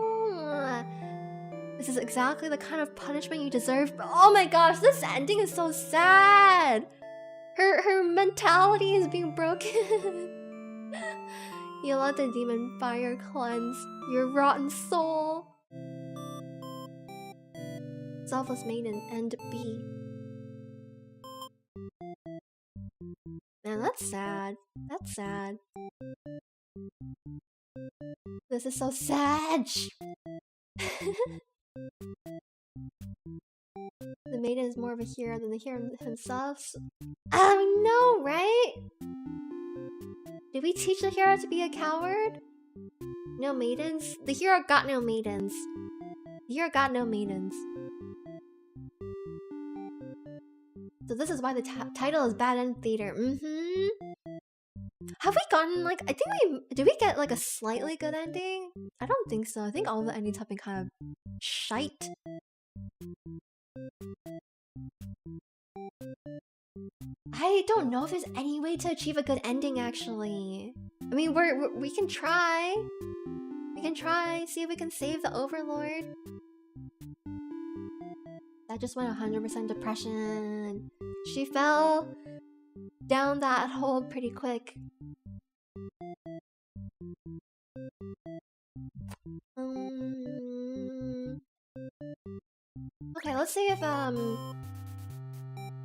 This is exactly the kind of punishment you deserve. Oh my gosh, this ending is so sad! Her mentality is being broken. You let the demon fire cleanse your rotten soul. Selfless maiden, end B. Man, that's sad. That's sad. This is so sad. The maiden is more of a hero than the hero himself. I know, right? Did we teach the hero to be a coward? No maidens? The hero got no maidens. The hero got no maidens. So this is why the title is Bad End Theater. Have we gotten like... Did we get like a slightly good ending? I don't think so. I think all the endings have been kind of shite. I don't know if there's any way to achieve a good ending, actually. I mean, we can try. We can try, see if we can save the Overlord. That just went 100% depression. She fell down that hole pretty quick. Okay, let's see if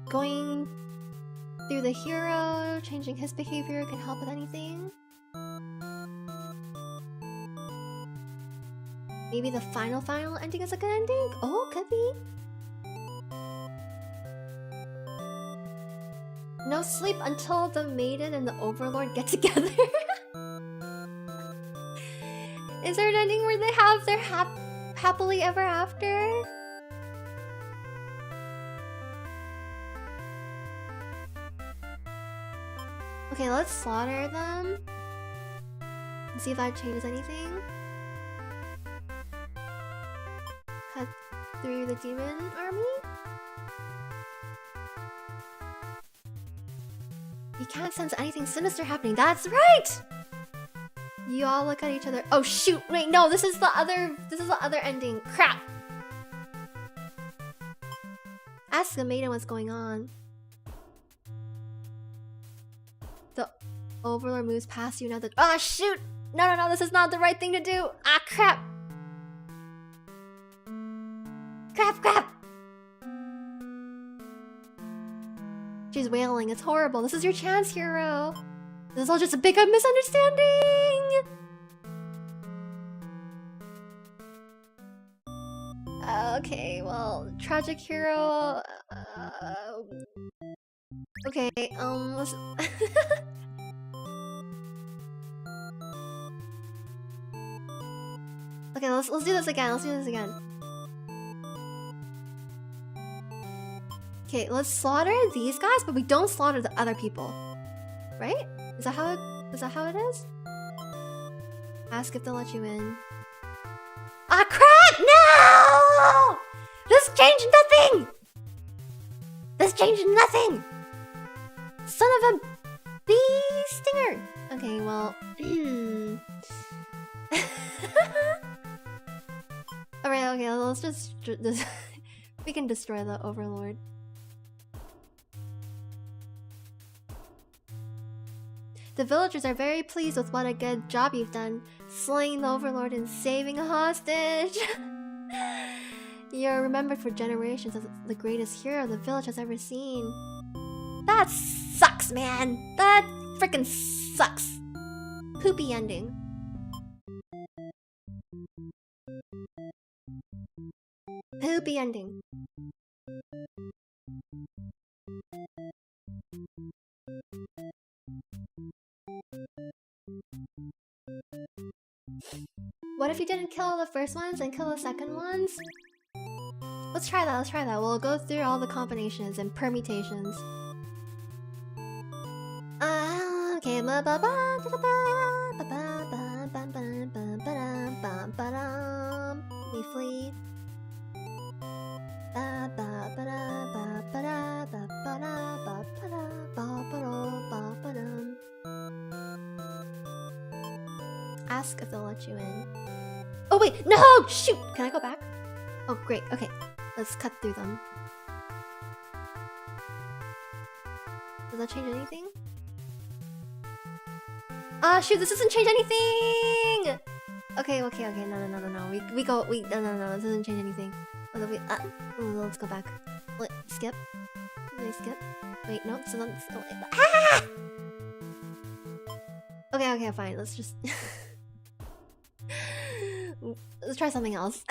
going through the hero, changing his behavior can help with anything. Maybe the final ending is a good ending? Oh, could be. No sleep until the maiden and the Overlord get together. Is there an ending where they have their happily ever after? Okay, let's slaughter them and see if that changes anything. Cut through the demon army. You can't sense anything sinister happening. That's right! You all look at each other. Oh shoot! Wait, no, this is the other ending. Crap! Ask the maiden what's going on. The Overlord moves past you now that— oh shoot! No, this is not the right thing to do! Ah, crap! Crap! She's wailing, it's horrible. This is your chance, hero! This is all just a big misunderstanding! Okay, well, tragic hero... okay, let's... okay, let's do this again. Okay, let's slaughter these guys, but we don't slaughter the other people. Right? Is that how it is? Ask if they'll let you in. Ah, crap! No! This changed nothing! Son of a bee stinger! Okay, well... Alright, okay, let's just... we can destroy the Overlord. The villagers are very pleased with what a good job you've done, slaying the Overlord and saving a hostage. You're remembered for generations as the greatest hero the village has ever seen. That sucks, man! That freaking sucks! Poopy ending. Poopy ending. What if you didn't kill the first ones and kill the second ones? Let's try that. We'll go through all the combinations and permutations. Okay. We flee. Ask if they'll let you in. Oh wait, no! Shoot! Can I go back? Oh great, okay. Let's cut through them. Does that change anything? Ah shoot, this doesn't change anything! Okay, no. No, this doesn't change anything. Let's go back. Wait, skip. Did I skip? Wait, no, so that's... Oh, wait. Ah! Okay, fine. Let's just... let's try something else.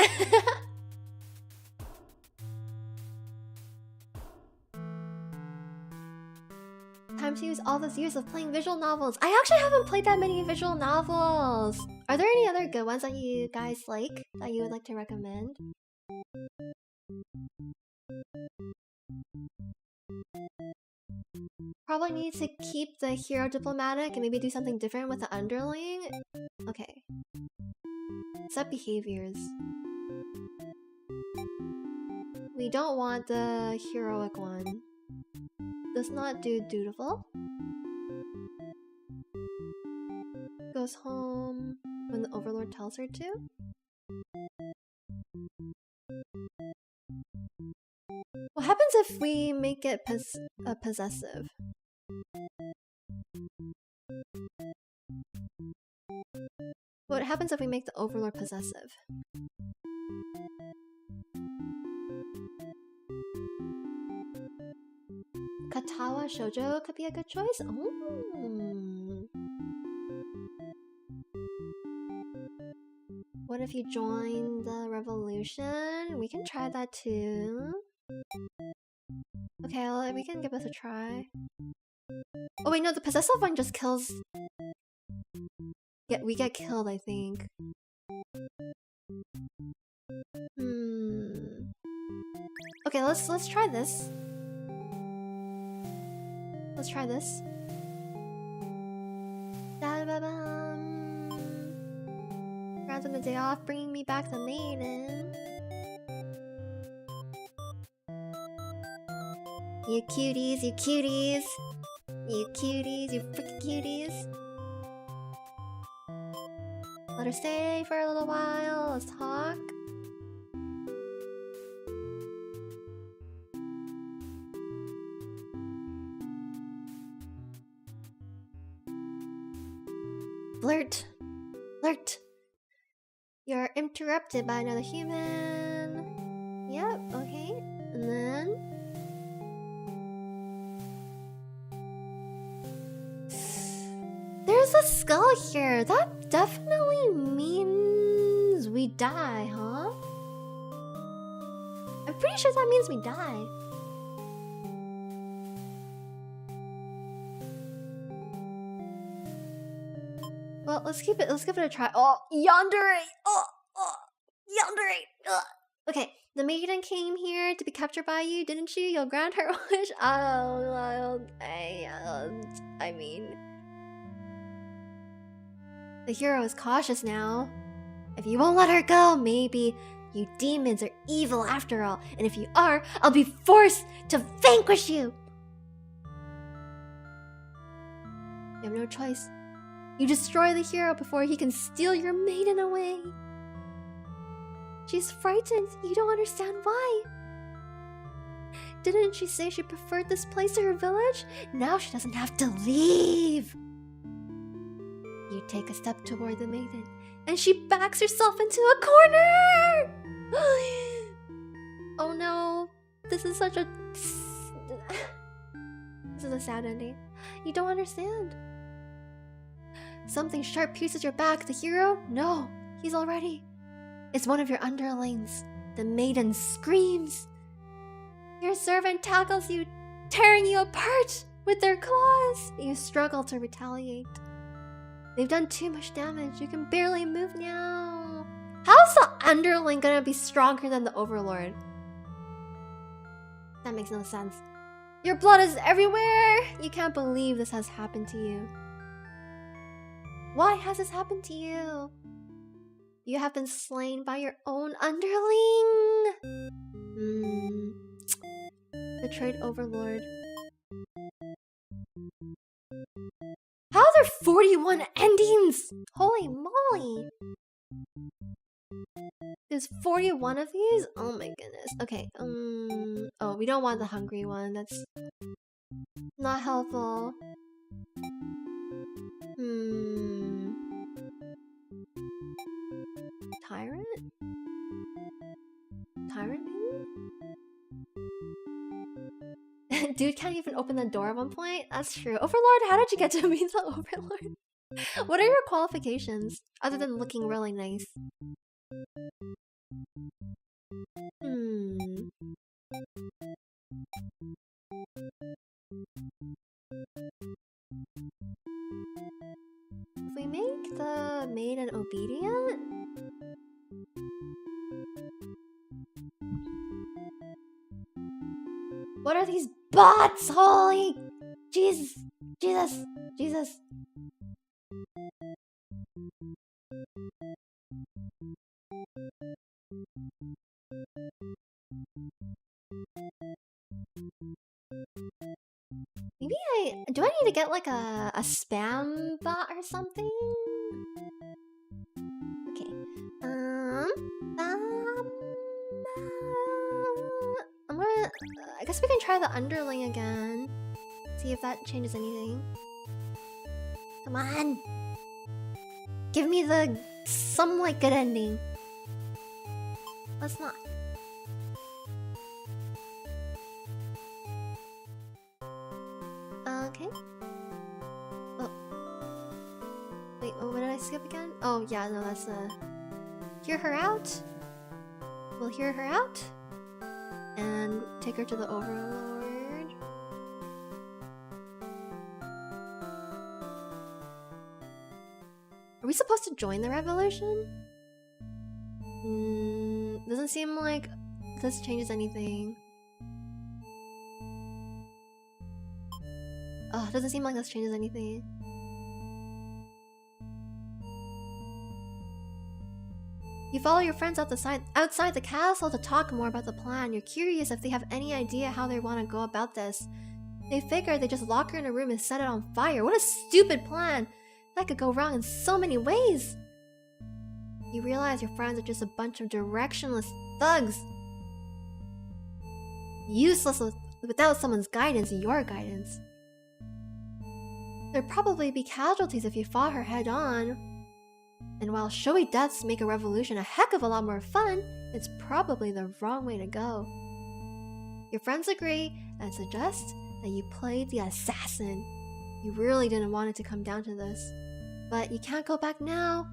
Time to use all those years of playing visual novels. I actually haven't played that many visual novels. Are there any other good ones that you guys like that you would like to recommend? Probably need to keep the hero diplomatic and maybe do something different with the underling. Okay. Set behaviors. We don't want the heroic one. Does not do dutiful. Goes home when the Overlord tells her to. What happens if we make it possessive? What happens if we make the Overlord possessive? Katawa Shoujo could be a good choice. Oh. What if you join the revolution? We can try that too. Okay, well, we can give this a try. Oh wait, no, the possessive one just kills. We get killed, I think. Okay, let's try this. Let's try this. Congrats on the day off, bringing me back the maiden. You cuties, you cuties. You cuties, you freaking cuties. Let her stay for a little while, let's talk. Flirt. Flirt. You're interrupted by another human. Yep, okay. And then... there's a skull here. That definitely means we die, huh? I'm pretty sure that means we die. Well, let's give it a try. Oh, yandere! Oh, yandere! Okay, the maiden came here to be captured by you, didn't you? You'll grant her wish. I mean, the hero is cautious now. If you won't let her go, maybe you demons are evil after all. And if you are, I'll be forced to vanquish you. You have no choice. You destroy the hero before he can steal your maiden away. She's frightened. You don't understand why. Didn't she say she preferred this place to her village? Now she doesn't have to leave. You take a step toward the maiden, and she backs herself into a corner! Oh no. This is such a... This is a sad ending. You don't understand. Something sharp pierces your back. The hero? No, he's already. It's one of your underlings. The maiden screams. Your servant tackles you, tearing you apart with their claws. You struggle to retaliate. They've done too much damage. You can barely move now. How's the underling gonna be stronger than the overlord? That makes no sense. Your blood is everywhere. You can't believe this has happened to you. Why has this happened to you? You have been slain by your own underling. Betrayed overlord. How are there 41 endings? Holy moly. There's 41 of these? Oh my goodness. Okay, oh, we don't want the hungry one. That's not helpful. Tyrant? Tyrant, maybe? Dude can't even open the door at one point? That's true. Overlord, how did you get to be the Overlord? What are your qualifications? Other than looking really nice. If we make the maiden obedient? What are these bots? Holy Jesus! Jesus! Jesus! do I need to get like a spam bot or something? Okay. I'm gonna. I guess we can try the underling again. See if that changes anything. Come on. Give me the somewhat good ending. Let's not. Okay. Oh. Wait, what did I skip again? Oh, yeah, no, that's hear her out. We'll hear her out. And take her to the Overlord. Are we supposed to join the revolution? Doesn't seem like this changes anything. Oh, doesn't seem like this changes anything. You follow your friends outside the castle to talk more about the plan. You're curious if they have any idea how they want to go about this. They figure they just lock her in a room and set it on fire. What a stupid plan! That could go wrong in so many ways. You realize your friends are just a bunch of directionless thugs. Useless without someone's guidance, your guidance. There'd probably be casualties if you fought her head on. And while showy deaths make a revolution a heck of a lot more fun, it's probably the wrong way to go. Your friends agree and suggest that you played the assassin. You really didn't want it to come down to this. But you can't go back now.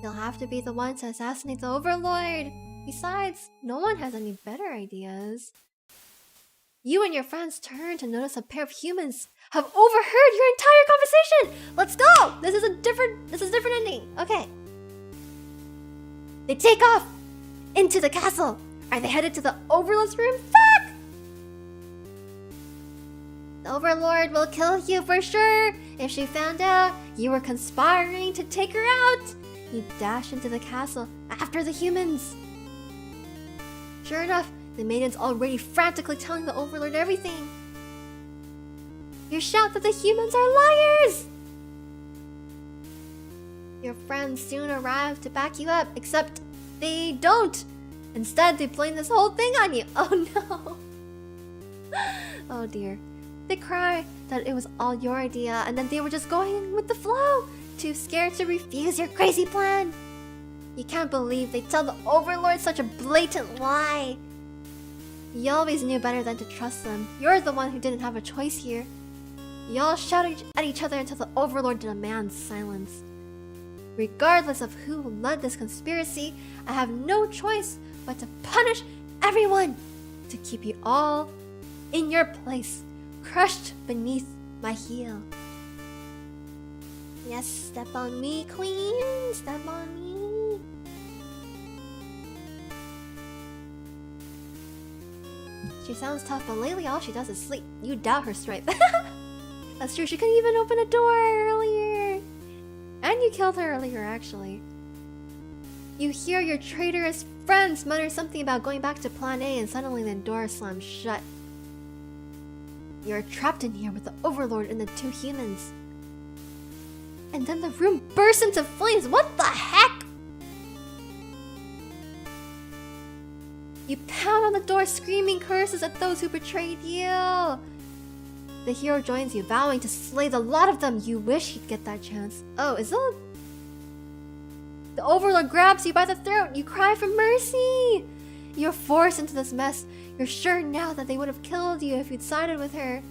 You'll have to be the one to assassinate the Overlord. Besides, no one has any better ideas. You and your friends turn to notice a pair of humans have overheard your entire conversation! Let's go! This is a different ending. Okay. They take off into the castle. Are they headed to the Overlord's room? Fuck! The Overlord will kill you for sure if she found out you were conspiring to take her out. You dash into the castle after the humans. Sure enough, the maiden's already frantically telling the Overlord everything. You shout that the humans are liars! Your friends soon arrive to back you up, except they don't. Instead, they blame this whole thing on you. Oh no. Oh dear. They cry that it was all your idea and that they were just going with the flow, too scared to refuse your crazy plan. You can't believe they tell the Overlord such a blatant lie. You always knew better than to trust them. You're the one who didn't have a choice here. You all shout at each other until the Overlord demands silence. Regardless of who led this conspiracy, I have no choice but to punish everyone to keep you all in your place, crushed beneath my heel. Yes, step on me, queen. Step on me. She sounds tough, but lately all she does is sleep. You doubt her strength. That's true, she couldn't even open a door earlier. And you killed her earlier, actually. You hear your traitorous friends mutter something about going back to Plan A, and suddenly the door slams shut. You're trapped in here with the Overlord and the two humans. And then the room bursts into flames. What the heck? You pound on the door, screaming curses at those who betrayed you. The hero joins you, vowing to slay the lot of them. You wish he'd get that chance. Oh, is it? The Overlord grabs you by the throat. You cry for mercy. You're forced into this mess. You're sure now that they would have killed you if you'd sided with her.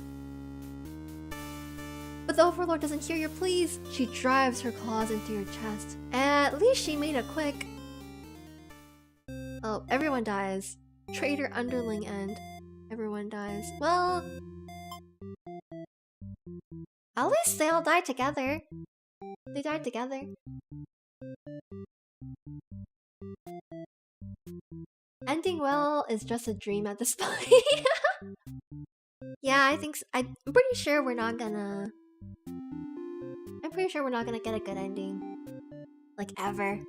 But the Overlord doesn't hear your pleas. She drives her claws into your chest. At least she made it quick. Oh, everyone dies. Traitor underling end. Everyone dies. Well, at least they all died together. They died together. Ending well is just a dream at this point. Yeah, I think I'm pretty sure we're not gonna get a good ending. Like, ever.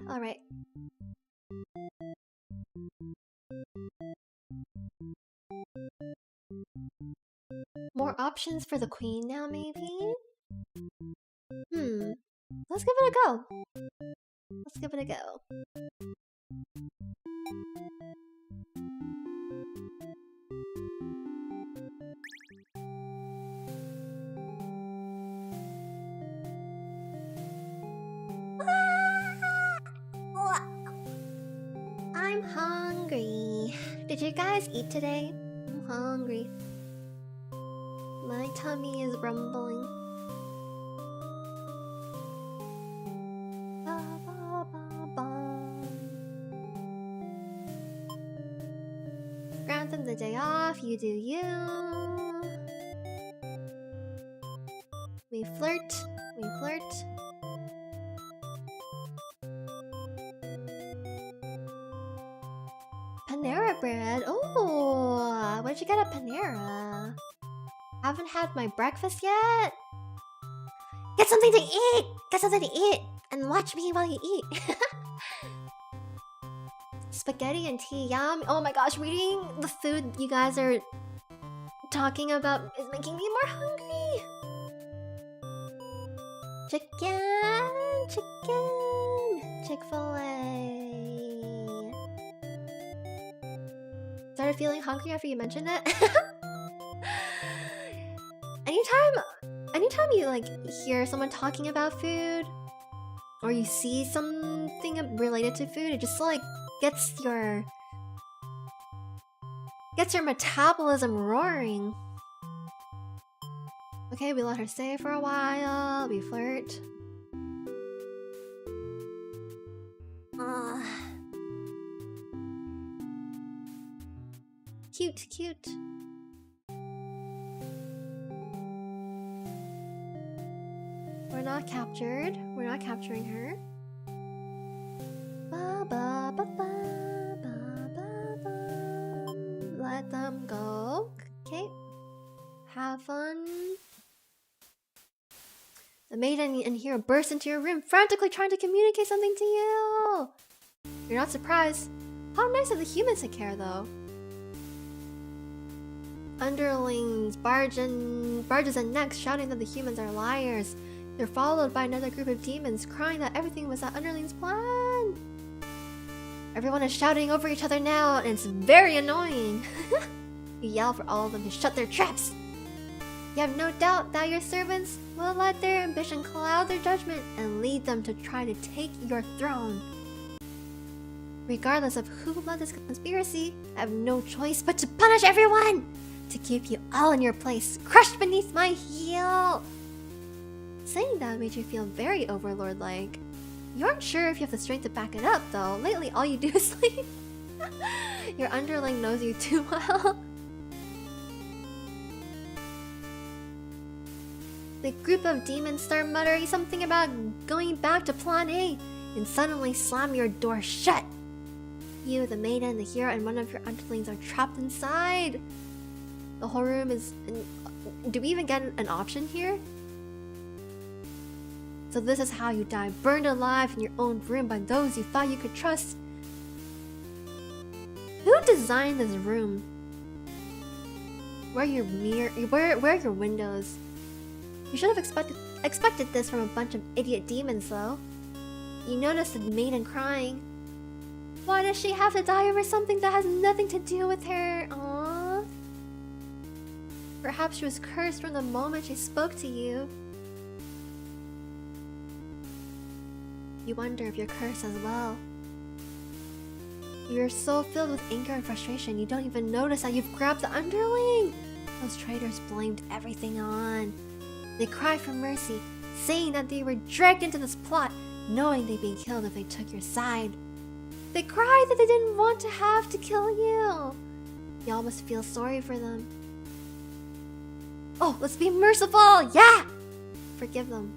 Alright. options for the queen now, maybe? Let's give it a go. Let's give it a go. I'm hungry. Did you guys eat today? I'm hungry. My tummy is rumbling. Ba, ba, ba, ba. Grant them the day off, you do you. We flirt, we flirt. Panera bread? Oh, where'd you get a Panera? Haven't had my breakfast yet? Get something to eat! Get something to eat! And watch me while you eat! Spaghetti and tea, yum! Oh my gosh, reading the food you guys are talking about is making me more hungry! Chicken! Chicken! Chick-fil-A! Started feeling hungry after you mentioned it? Anytime you like hear someone talking about food or you see something related to food, it just like gets your metabolism roaring. Okay, we let her stay for a while, we flirt. Cute, cute. We're not captured. We're not capturing her. Ba, ba, ba, ba, ba, ba, ba. Let them go. Okay. Have fun. The maiden in here bursts into your room, frantically trying to communicate something to you. You're not surprised. How nice of the humans take care, though. Underlings, barges and necks shouting that the humans are liars. They're followed by another group of demons crying that everything was that underling's plan. Everyone is shouting over each other now, and it's very annoying. You yell for all of them to shut their traps. You have no doubt that your servants will let their ambition cloud their judgment and lead them to try to take your throne. Regardless of who led this conspiracy, I have no choice but to punish everyone! To keep you all in your place, crushed beneath my heel! Saying that made you feel very overlord-like. You aren't sure if you have the strength to back it up, though. Lately, all you do is sleep. Your underling knows you too well. The group of demons start muttering something about going back to Plan A, and suddenly slam your door shut. You, the maiden, the hero, and one of your underlings are trapped inside. The whole room is... Do we even get an option here? So this is how you die, burned alive in your own room by those you thought you could trust. Who designed this room? Where are your where are your windows? You should have expected this from a bunch of idiot demons, though. You noticed the maiden crying. Why does she have to die over something that has nothing to do with her? Aww. Perhaps she was cursed from the moment she spoke to you. You wonder if you're cursed as well. You're so filled with anger and frustration, you don't even notice that you've grabbed the underling. Those traitors blamed everything on. They cried for mercy, saying that they were dragged into this plot, knowing they'd be killed if they took your side. They cried that they didn't want to have to kill you. Y'all must feel sorry for them. Oh, let's be merciful! Yeah! Forgive them.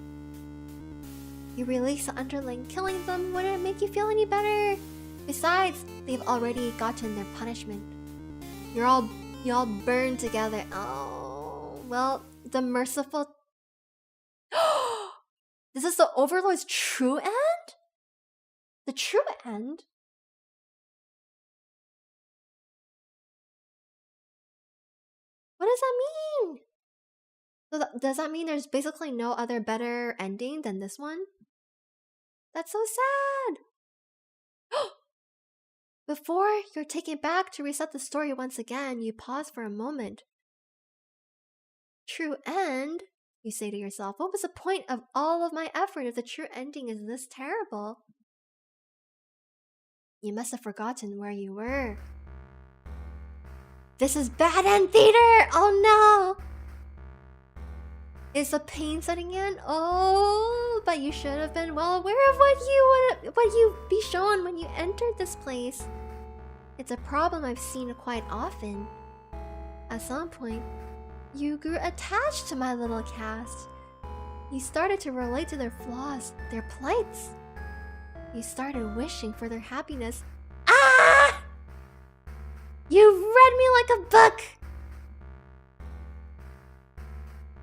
You release the underling, killing them wouldn't make you feel any better. Besides, they've already gotten their punishment. You all burned together. Oh, well, the merciful... This is the Overlord's true end? The true end? What does that mean? So does that mean there's basically no other better ending than this one? That's so sad! Before you're taken back to reset the story once again, you pause for a moment. True end? You say to yourself, what was the point of all of my effort if the true ending is this terrible? You must have forgotten where you were. This is bad end theater! Oh no! Is the pain setting in? Oh, but you should have been well aware of what you be shown when you entered this place. It's a problem I've seen quite often. At some point, you grew attached to my little cast. You started to relate to their flaws, their plights. You started wishing for their happiness. Ah! You read me like a book!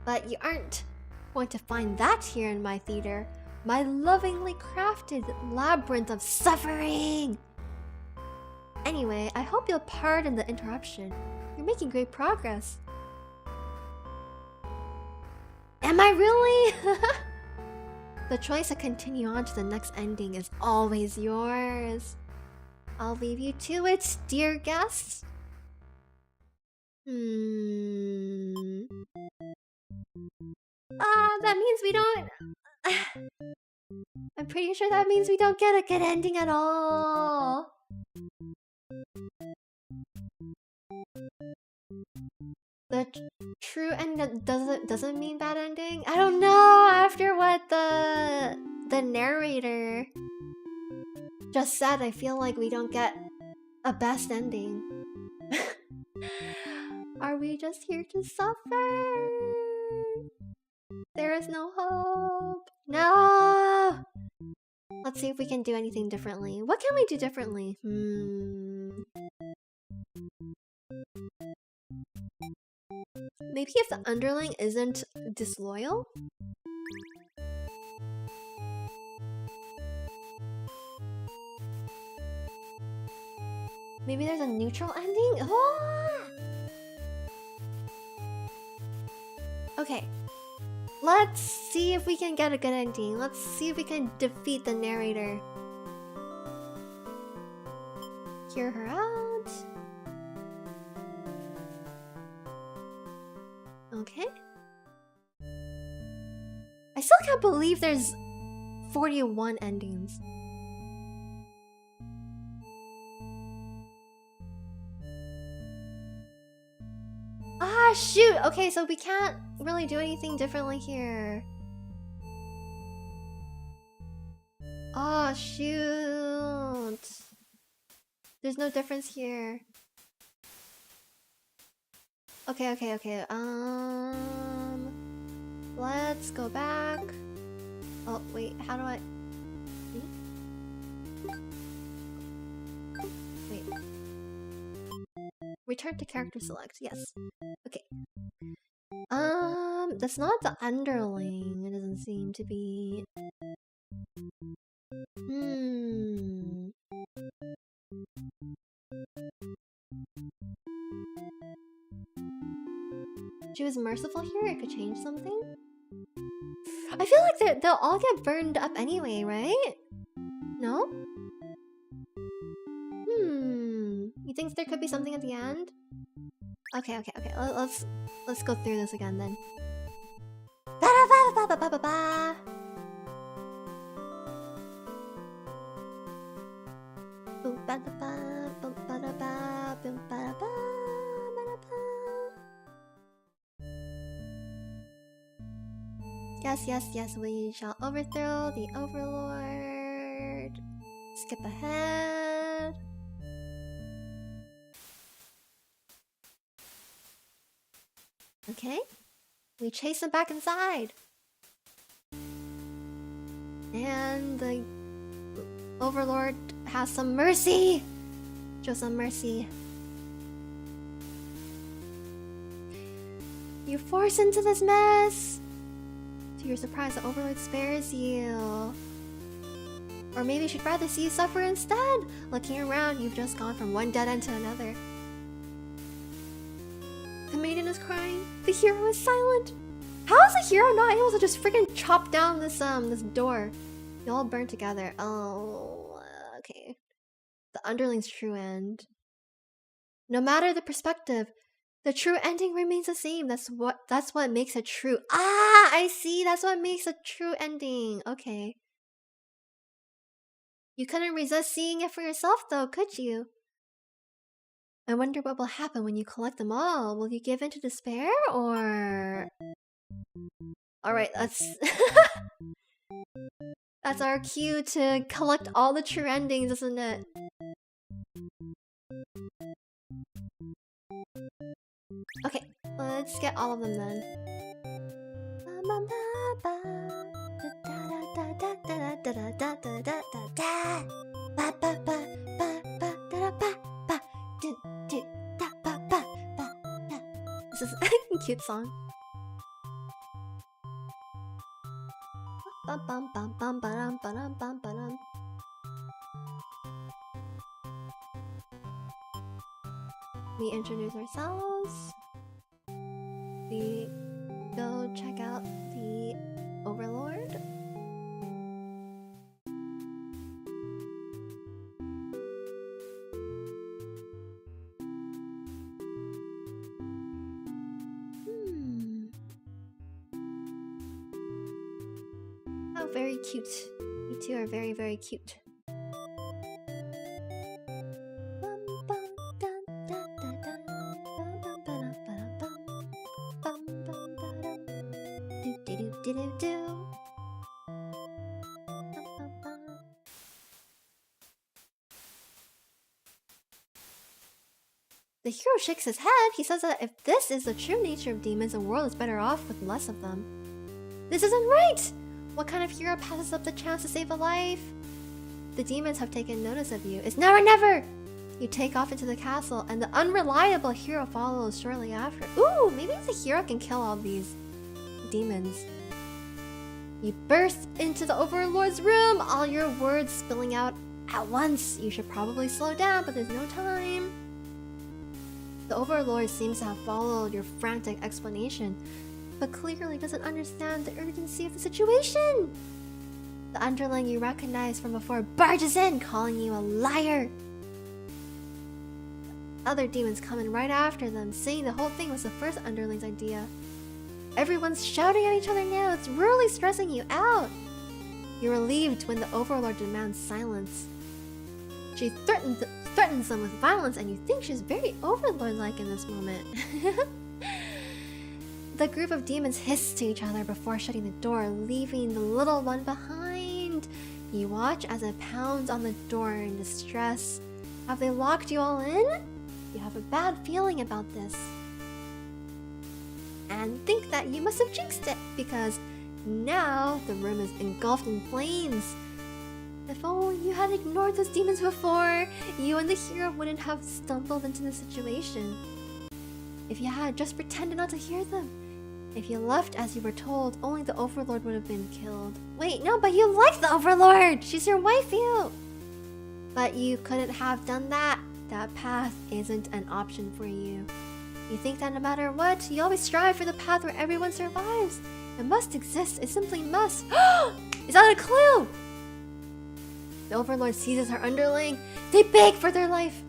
But you aren't going to find that here in my theater. My lovingly crafted labyrinth of suffering! Anyway, I hope you'll pardon the interruption. You're making great progress. Am I really? The choice to continue on to the next ending is always yours. I'll leave you to it, dear guests. That means we don't... I'm pretty sure that means we don't get a good ending at all. The true ending doesn't mean bad ending? I don't know, after what the narrator just said, I feel like we don't get a best ending. Are we just here to suffer? There is no hope. No! Let's see if we can do anything differently. What can we do differently? Maybe if the underling isn't disloyal? Maybe there's a neutral ending? Oh! Okay. Let's see if we can get a good ending. Let's see if we can defeat the narrator. Hear her out. Okay. I still can't believe there's 41 endings. Ah, shoot! Okay, so we can't really do anything differently here. Oh, shoot! There's no difference here. Okay. Let's go back. Oh, wait, how do I... Wait. Return to character select, yes. Okay. That's not the underling. It doesn't seem to be... She was merciful here? It could change something? I feel like they'll all get burned up anyway, right? No? You think there could be something at the end? Okay. Let's go through this again then. Yes, we shall overthrow the Overlord. Skip ahead. Okay. We chase him back inside. And the Overlord has some mercy. Show some mercy. You're forced into this mess. To your surprise, the Overlord spares you. Or maybe she'd rather see you suffer instead. Looking around, you've just gone from one dead end to another. The maiden is crying. The hero is silent. How is a hero not able to just freaking chop down this door? You all burn together. Oh, okay. The underling's true end. No matter the perspective, the true ending remains the same. That's what makes it true. Ah, I see. That's what makes a true ending. Okay. You couldn't resist seeing it for yourself though, could you? I wonder what will happen when you collect them all. Will you give in to despair or... Alright, that's... That's our cue to collect all the true endings, isn't it? Okay, let's get all of them then. This is a cute song. We introduce ourselves. We go check out the Overlord. Oh, very cute. You two are very, very cute. The hero shakes his head. He says that if this is the true nature of demons, the world is better off with less of them. This isn't right! What kind of hero passes up the chance to save a life? The demons have taken notice of you. It's never, never! You take off into the castle, and the unreliable hero follows shortly after. Ooh, maybe the hero can kill all these demons. You burst into the Overlord's room, all your words spilling out at once. You should probably slow down, but there's no time. The Overlord seems to have followed your frantic explanation, but clearly doesn't understand the urgency of the situation. The underling you recognize from before barges in, calling you a liar. Other demons come in right after them, saying the whole thing was the first underling's idea. Everyone's shouting at each other now. It's really stressing you out. You're relieved when the Overlord demands silence. She threatens them with violence, and you think she's very Overlord-like in this moment. The group of demons hiss to each other before shutting the door, leaving the little one behind. You watch as it pounds on the door in distress. Have they locked you all in? You have a bad feeling about this. And think that you must have jinxed it, because now the room is engulfed in flames. If only you had ignored those demons before, you and the hero wouldn't have stumbled into the situation. If you had just pretended not to hear them. If you left as you were told, only the Overlord would have been killed. Wait, no, but you like the Overlord! She's your waifu! But you couldn't have done that. That path isn't an option for you. You think that no matter what, you always strive for the path where everyone survives. It must exist. It simply must. Is that a clue? The Overlord seizes her underling. They beg for their life.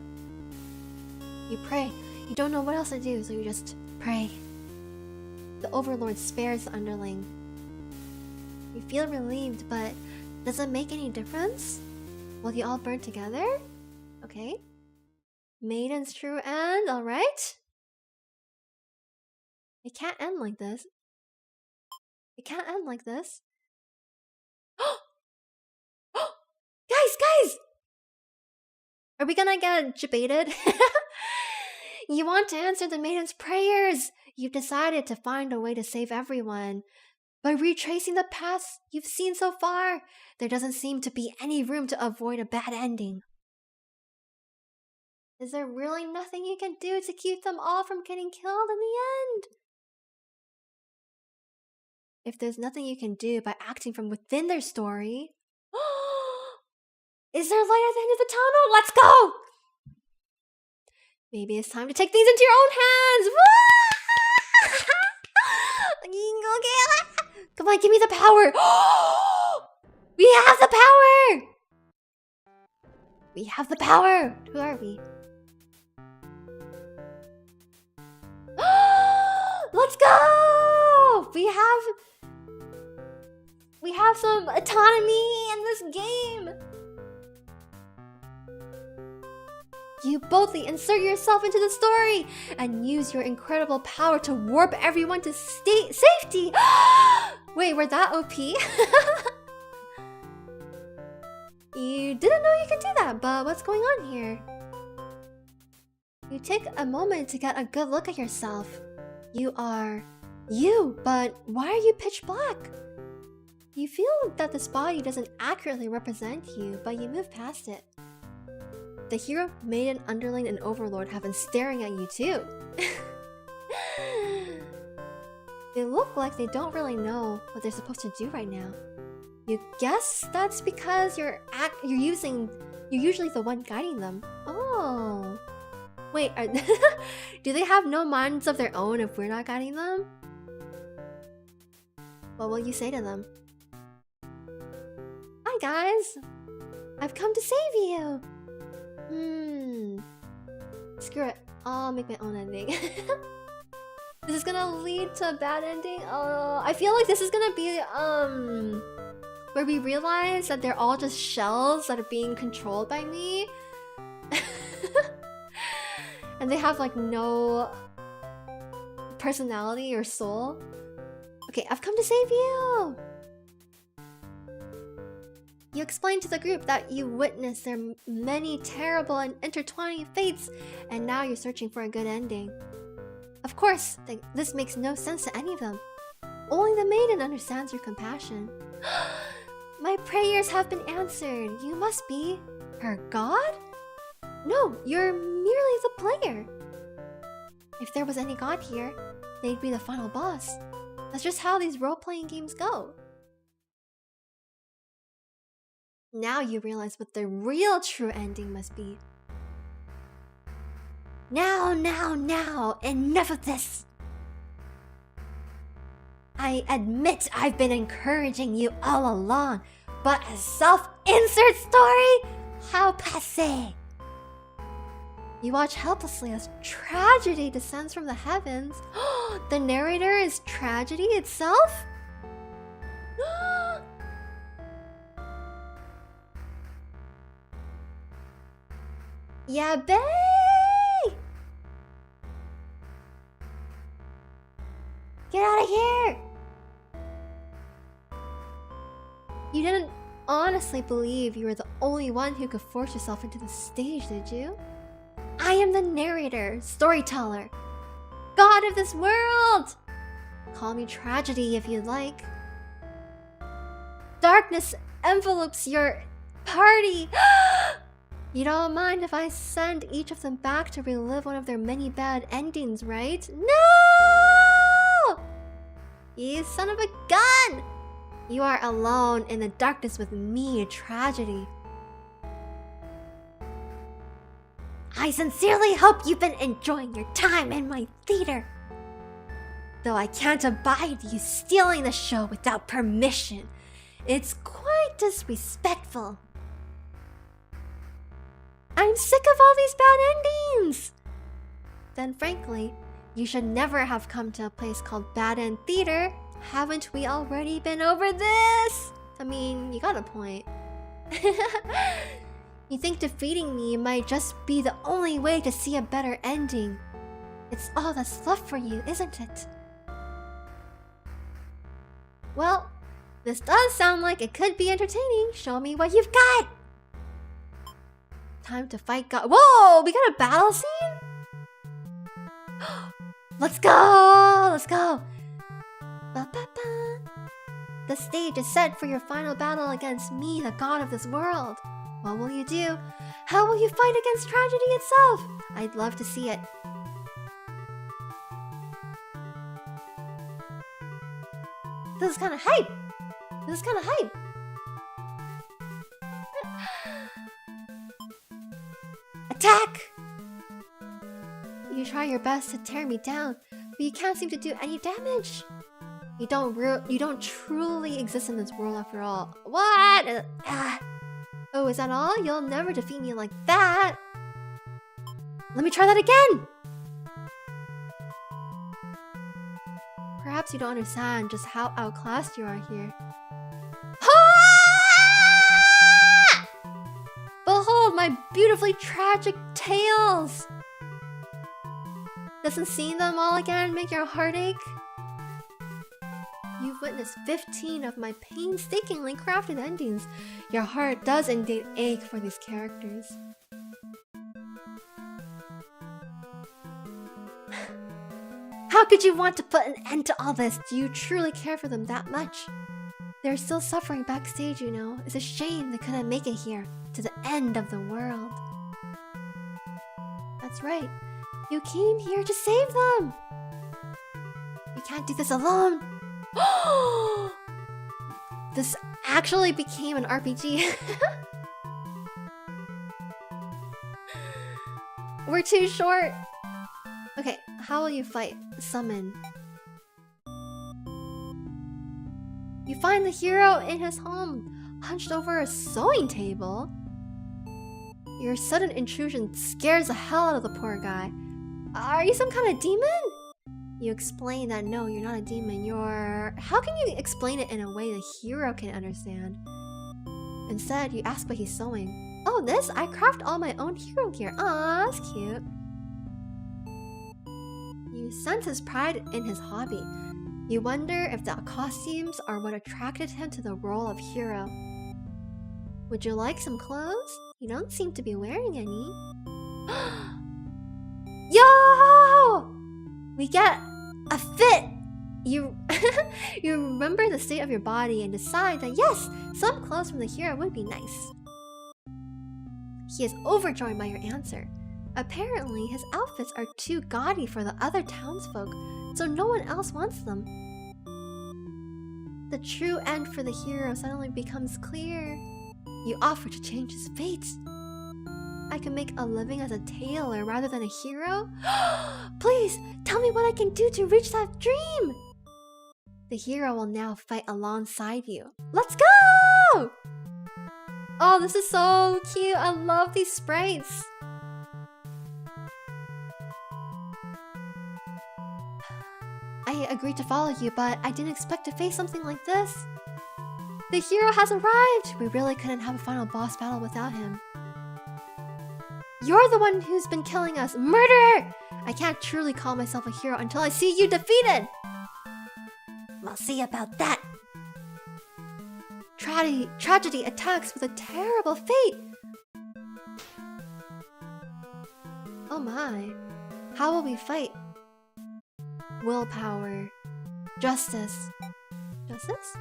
You pray. You don't know what else to do, so you just pray. The Overlord spares the underling. You feel relieved, but does it make any difference? Will you all burn together? Okay. Maiden's true end, alright. It can't end like this. It can't end like this. Guys! Are we gonna get debated? You want to answer the maiden's prayers. You've decided to find a way to save everyone. By retracing the paths you've seen so far, there doesn't seem to be any room to avoid a bad ending. Is there really nothing you can do to keep them all from getting killed in the end? If there's nothing you can do by acting from within their story... Is there light at the end of the tunnel? Let's go! Maybe it's time to take things into your own hands! Okay. Come on, give me the power. We have the power. We have the power. Who are we? Let's go. We have some autonomy in this game. You boldly insert yourself into the story and use your incredible power to warp everyone to safety. Wait, we're that OP? You didn't know you could do that, but what's going on here? You take a moment to get a good look at yourself. You are you, but why are you pitch black? You feel that this body doesn't accurately represent you, but you move past it. The hero, maiden, underling, and overlord have been staring at you too. They look like they don't really know what they're supposed to do right now. You guess that's because you're usually the one guiding them. Oh. Wait, do they have no minds of their own if we're not guiding them? What will you say to them? Hi guys! I've come to save you! Screw it. I'll make my own ending. This is gonna lead to a bad ending? I feel like this is gonna be, where we realize that they're all just shells that are being controlled by me. And they have like no personality or soul. Okay, I've come to save you! You explain to the group that you witnessed their many terrible and intertwining fates, and now you're searching for a good ending. Of course, this makes no sense to any of them. Only the maiden understands your compassion. My prayers have been answered. You must be her god? No, you're merely the player. If there was any god here, they'd be the final boss. That's just how these role-playing games go. Now you realize what the real true ending must be. Now, enough of this! I admit I've been encouraging you all along, but a self-insert story? How passé! You watch helplessly as tragedy descends from the heavens. The narrator is tragedy itself? Yeah, bae! Get out of here! You didn't honestly believe you were the only one who could force yourself into the stage, did you? I am the narrator, storyteller, god of this world! Call me tragedy if you'd like. Darkness envelopes your party! You don't mind if I send each of them back to relive one of their many bad endings, right? No! You son of a gun! You are alone in the darkness with me, tragedy. I sincerely hope you've been enjoying your time in my theater. Though I can't abide you stealing the show without permission. It's quite disrespectful. I'm sick of all these bad endings! Then frankly, you should never have come to a place called Bad End Theater. Haven't we already been over this? I mean, you got a point. You think defeating me might just be the only way to see a better ending. It's all that's left for you, isn't it? Well, this does sound like it could be entertaining. Show me what you've got! Time to fight God. Whoa! We got a battle scene? Let's go! Let's go! Ba-ba-ba. The stage is set for your final battle against me, the god of this world. What will you do? How will you fight against tragedy itself? I'd love to see it. This is kind of hype! This is kind of hype! Attack! You try your best to tear me down, but you can't seem to do any damage. You don't truly exist in this world after all. What? Oh, is that all? You'll never defeat me like that. Let me try that again. Perhaps you don't understand just how outclassed you are here. Behold my beautifully tragic tales! Doesn't seeing them all again make your heart ache? You've witnessed 15 of my painstakingly crafted endings. Your heart does indeed ache for these characters. How could you want to put an end to all this? Do you truly care for them that much? They're still suffering backstage, you know. It's a shame they couldn't make it here, to the end of the world. That's right. You came here to save them! You can't do this alone! This actually became an RPG. We're too short. Okay, how will you fight? Summon. You find the hero in his home, hunched over a sewing table. Your sudden intrusion scares the hell out of the poor guy. Are you some kind of demon? You explain that no, you're not a demon, you're... How can you explain it in a way the hero can understand? Instead, you ask what he's sewing. Oh, this? I craft all my own hero gear. Aw, that's cute. You sense his pride in his hobby. You wonder if the costumes are what attracted him to the role of hero. Would you like some clothes? You don't seem to be wearing any. Yo! We get a fit! You you remember the state of your body and decide that yes, some clothes from the hero would be nice. He is overjoyed by your answer. Apparently, his outfits are too gaudy for the other townsfolk, so no one else wants them. The true end for the hero suddenly becomes clear. You offer to change his fate. I can make a living as a tailor rather than a hero? Please, tell me what I can do to reach that dream! The hero will now fight alongside you. Let's go! Oh, this is so cute. I love these sprites. I agreed to follow you, but I didn't expect to face something like this. The hero has arrived! We really couldn't have a final boss battle without him. You're the one who's been killing us! Murderer! I can't truly call myself a hero until I see you defeated! We'll see about that! Tragedy attacks with a terrible fate! Oh my. How will we fight? Willpower. Justice. Justice?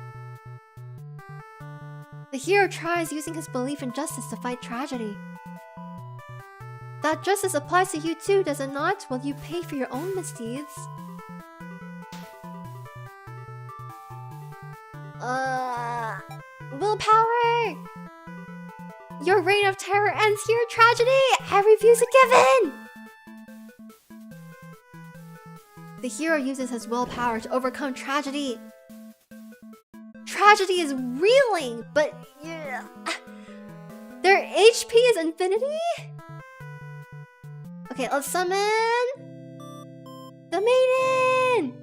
The hero tries using his belief in justice to fight tragedy. That justice applies to you too, does it not? Will you pay for your own misdeeds? Willpower! Your reign of terror ends here, tragedy! I refuse to give in! The hero uses his willpower to overcome tragedy. Tragedy is reeling, but yeah. Their HP is infinity? Okay, let's summon the maiden!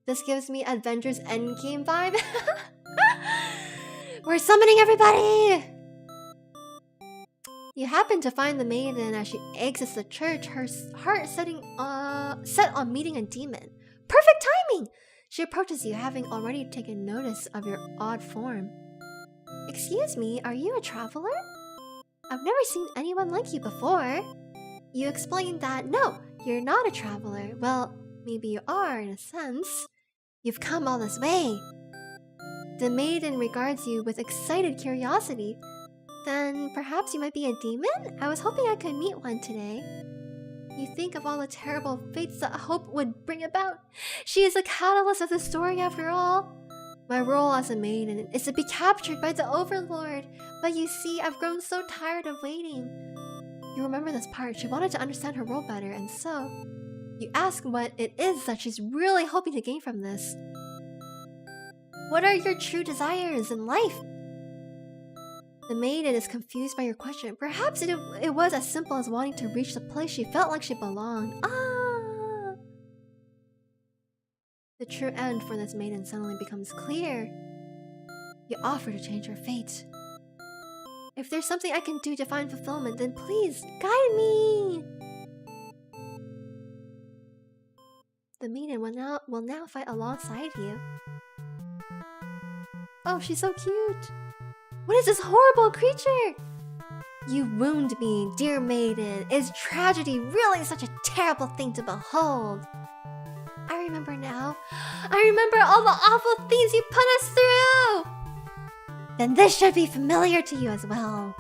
This gives me Avengers Endgame vibe. We're summoning everybody! You happen to find the maiden as she exits the church, her heart set on meeting a demon. Perfect timing! She approaches you, having already taken notice of your odd form. Excuse me, are you a traveler? I've never seen anyone like you before. You explain that, no, you're not a traveler. Well, maybe you are in a sense. You've come all this way. The maiden regards you with excited curiosity. Then perhaps you might be a demon? I was hoping I could meet one today. You think of all the terrible fates that hope would bring about. She is the catalyst of the story after all. My role as a maiden is to be captured by the Overlord. But you see, I've grown so tired of waiting. You remember this part. She wanted to understand her role better, and so... You ask what it is that she's really hoping to gain from this. What are your true desires in life? The maiden is confused by your question. Perhaps it was as simple as wanting to reach the place she felt like she belonged. Ah! The true end for this maiden suddenly becomes clear. You offer to change her fate. If there's something I can do to find fulfillment, then please guide me! The maiden will now fight alongside you. Oh, she's so cute! What is this horrible creature? You wound me, dear maiden. Is tragedy really such a terrible thing to behold? I remember now. I remember all the awful things you put us through! Then this should be familiar to you as well.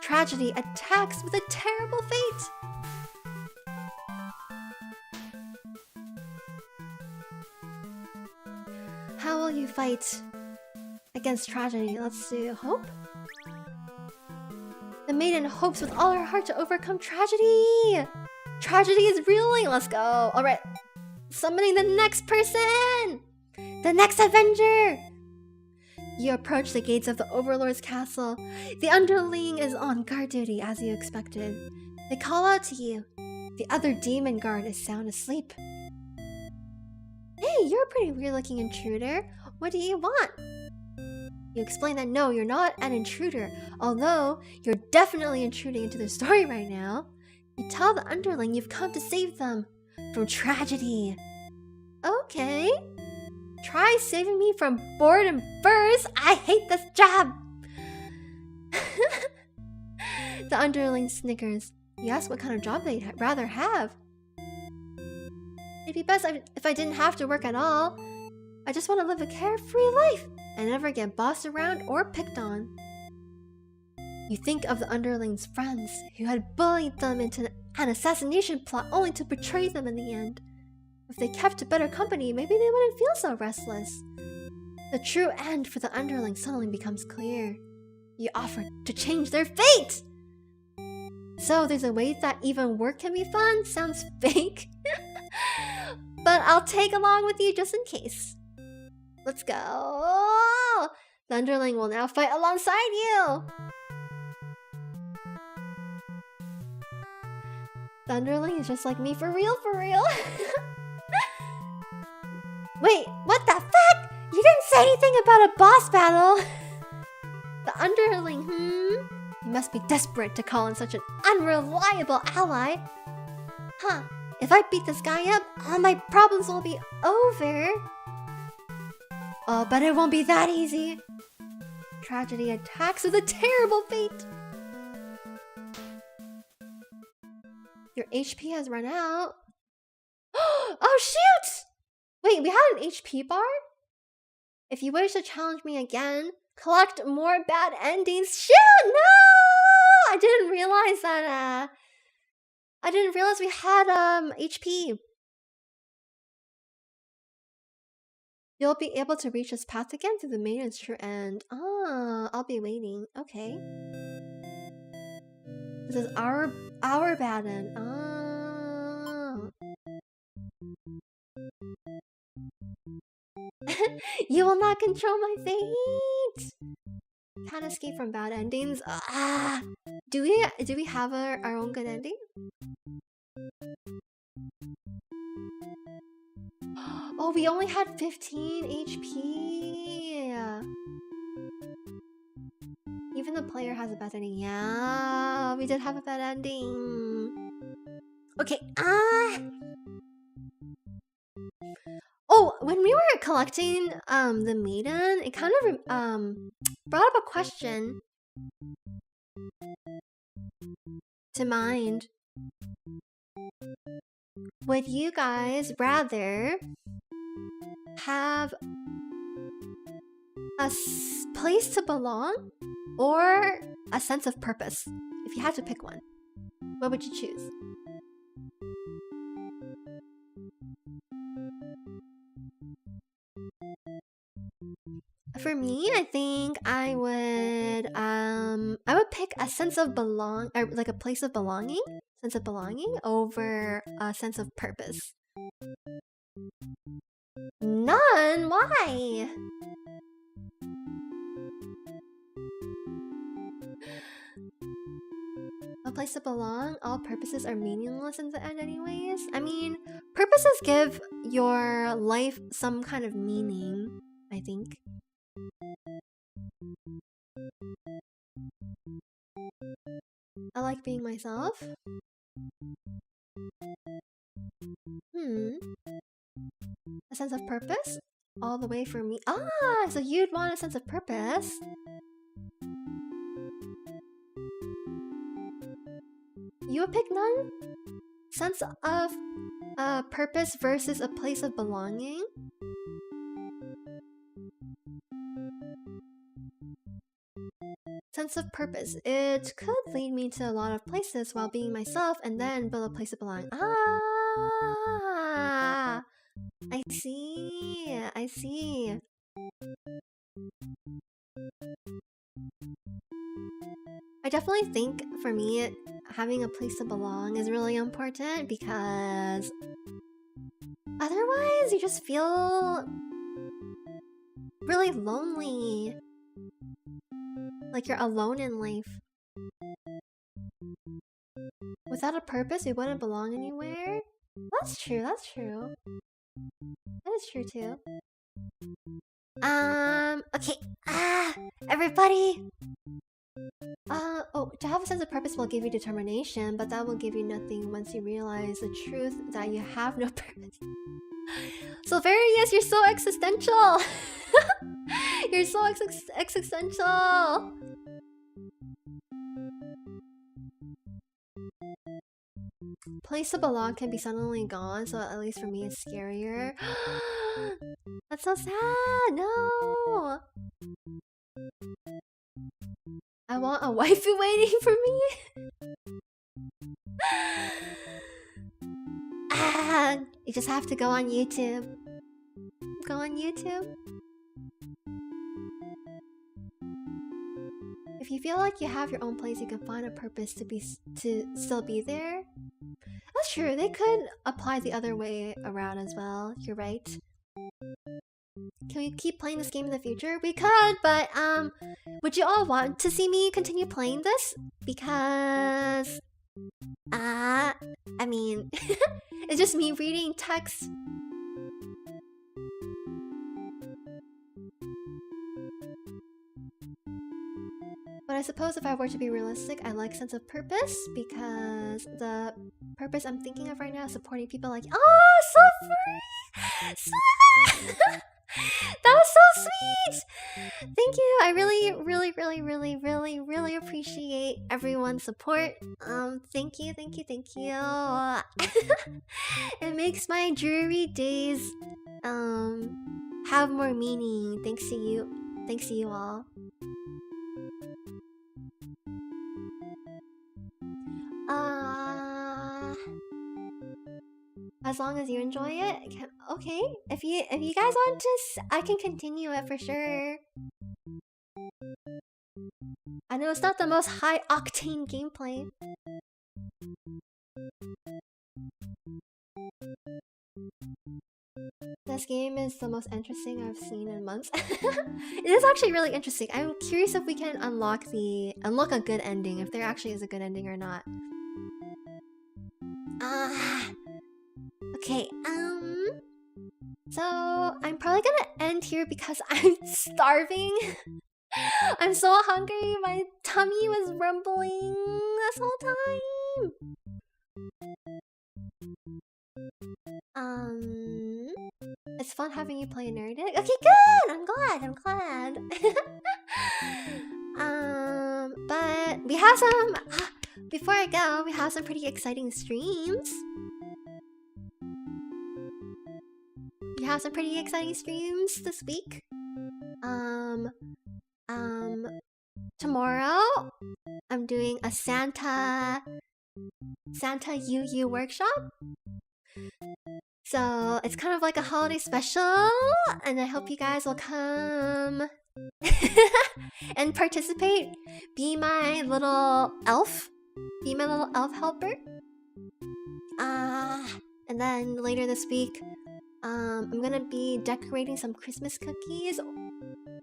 Tragedy attacks with a terrible fate. How will you fight against tragedy? Let's do hope. The maiden hopes with all her heart to overcome tragedy. Tragedy is reeling. Let's go. All right. Summoning the next person. The next Avenger. You approach the gates of the Overlord's castle. The underling is on guard duty as you expected. They call out to you. The other demon guard is sound asleep. Hey, you're a pretty weird-looking intruder. What do you want? You explain that no, you're not an intruder, although you're definitely intruding into their story right now. You tell the underling you've come to save them from tragedy. Okay. Try saving me from boredom first. I hate this job. The underling snickers. You ask what kind of job they'd rather have. It'd be best if I didn't have to work at all. I just want to live a carefree life and never get bossed around or picked on. You think of the underling's friends who had bullied them into an assassination plot only to betray them in the end. If they kept to better company, maybe they wouldn't feel so restless. The true end for the underling suddenly becomes clear. You offer to change their fate! So there's a way that even work can be fun? Sounds fake. But I'll take along with you just in case. Let's go! The underling will now fight alongside you! The underling is just like me for real, for real. Wait, what the fuck? You didn't say anything about a boss battle. The underling, You must be desperate to call in such an unreliable ally. Huh, if I beat this guy up, all my problems will be over. Oh, but it won't be that easy. Tragedy attacks with a terrible fate. Your HP has run out. Oh, shoot! Wait, we had an HP bar? If you wish to challenge me again, collect more bad endings. Shoot! No! I didn't realize that, I didn't realize we had, HP. You'll be able to reach this path again through the maiden's true end. Ah, I'll be waiting. Okay. This is our bad end. Ah. You will not control my fate. Can't escape from bad endings. Ah. Do we have our own good ending? Oh, we only had 15 HP. Even the player has a bad ending. Yeah, we did have a bad ending. Okay. Oh, when we were collecting the maiden, it kind of brought up a question to mind. Would you guys rather have a place to belong or a sense of purpose? If you had to pick one, what would you choose? For me, I think I would pick a sense of like a place of belonging. sense of belonging over a sense of purpose? None? Why? A place to belong? All purposes are meaningless in the end anyways? I mean, purposes give your life some kind of meaning, I think. I like being myself. A sense of purpose? All the way for me. Ah, so you'd want a sense of purpose. You would pick none? Sense of purpose versus a place of belonging? Sense of purpose. It could lead me to a lot of places while being myself and then build a place of belonging. Ah! I see. I see. I definitely think for me, having a place to belong is really important because otherwise you just feel really lonely. Like you're alone in life. Without a purpose, we wouldn't belong anywhere. That's true, that's true. That is true too. Okay. Everybody! To have a sense of purpose will give you determination, but that will give you nothing once you realize the truth that you have no purpose. Silverius, you're so existential! You're so existential! Place to belong can be suddenly gone, so at least for me it's scarier. That's so sad! No! I want a waifu waiting for me? You just have to go on YouTube. Go on YouTube? If you feel like you have your own place, you can find a purpose to still be there. That's true, they could apply the other way around as well. You're right. Can we keep playing this game in the future? We could, but would you all want to see me continue playing this? Because I mean it's just me reading text. But I suppose if I were to be realistic, I like sense of purpose because the purpose I'm thinking of right now is supporting people like so free! That was so sweet! Thank you! I really appreciate everyone's support. Thank you. It makes my dreary days have more meaning. Thanks to you all. As long as you enjoy it, okay. If you guys want to, I can continue it for sure. I know it's not the most high octane gameplay. This game is the most interesting I've seen in months. It is actually really interesting. I'm curious if we can unlock a good ending, if there actually is a good ending or not. Okay, so I'm probably gonna end here because I'm starving. I'm so hungry, my tummy was rumbling this whole time. It's fun having you play Nerdic. Okay, good! I'm glad. But we have some... Before I go, we have some pretty exciting streams. We have some pretty exciting streams this week. Tomorrow, I'm doing a Santa UU workshop. So it's kind of like a holiday special, and I hope you guys will come and participate. Be my little elf. Be my little elf helper. And then later this week, I'm gonna be decorating some Christmas cookies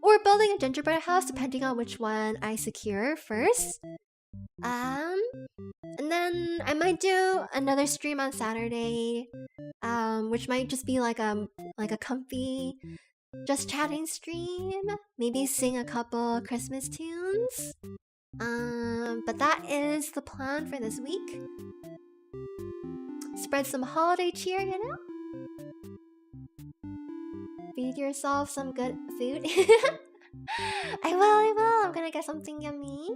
or building a gingerbread house, depending on which one I secure first. And then I might do another stream on Saturday, which might just be like a comfy, just chatting stream. Maybe sing a couple Christmas tunes. But that is the plan for this week. Spread some holiday cheer, you know? Feed yourself some good food. I will. I'm gonna get something yummy.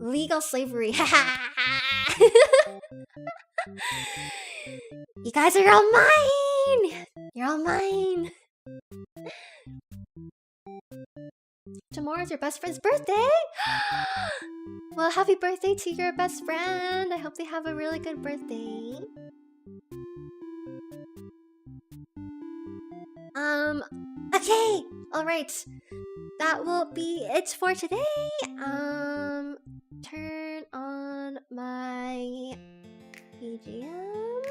Legal slavery. You guys are all mine! You're all mine! Tomorrow's your best friend's birthday? Well, happy birthday to your best friend. I hope they have a really good birthday. Okay! Alright. That will be it for today. Turn on my BGM.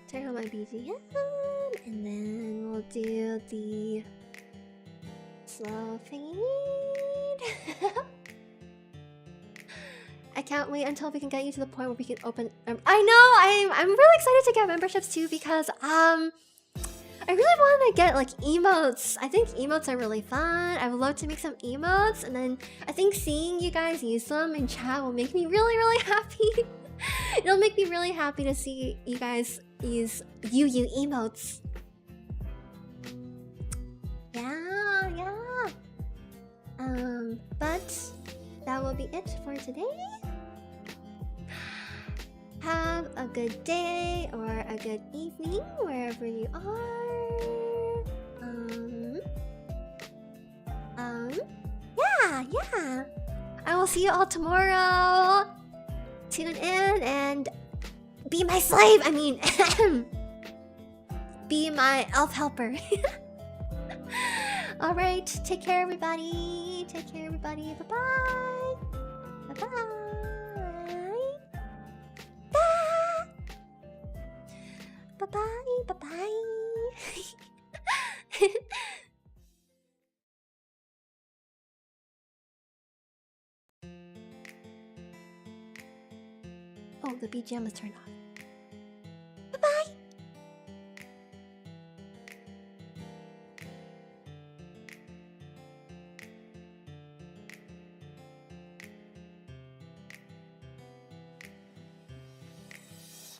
Turn on my BGM. And then we'll do the slow fade. I can't wait until we can get you to the point where we can open. I know I'm really excited to get memberships too because I really want to get like emotes. I think emotes are really fun. I would love to make some emotes, and then I think seeing you guys use them in chat will make me really happy. It'll make me really happy to see you guys use you emotes. Yeah. But that will be it for today. Have a good day or a good evening wherever you are. Yeah. I will see you all tomorrow. Tune in and be my slave. I mean, be my elf helper. All right, take care, everybody. Bye-bye. Bye-bye. Bye-bye. Oh, the BGM is turned off. Bye-bye.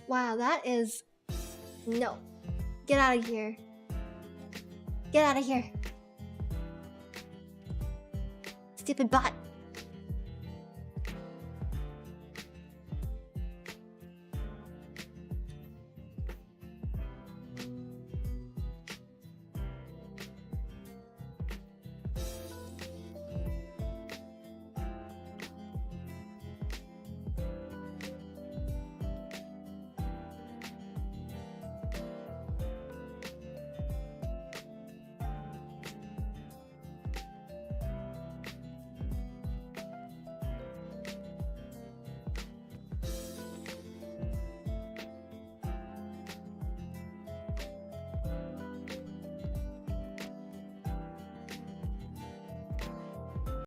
Wow, that is... No. Get out of here. Get out of here. Stupid bot.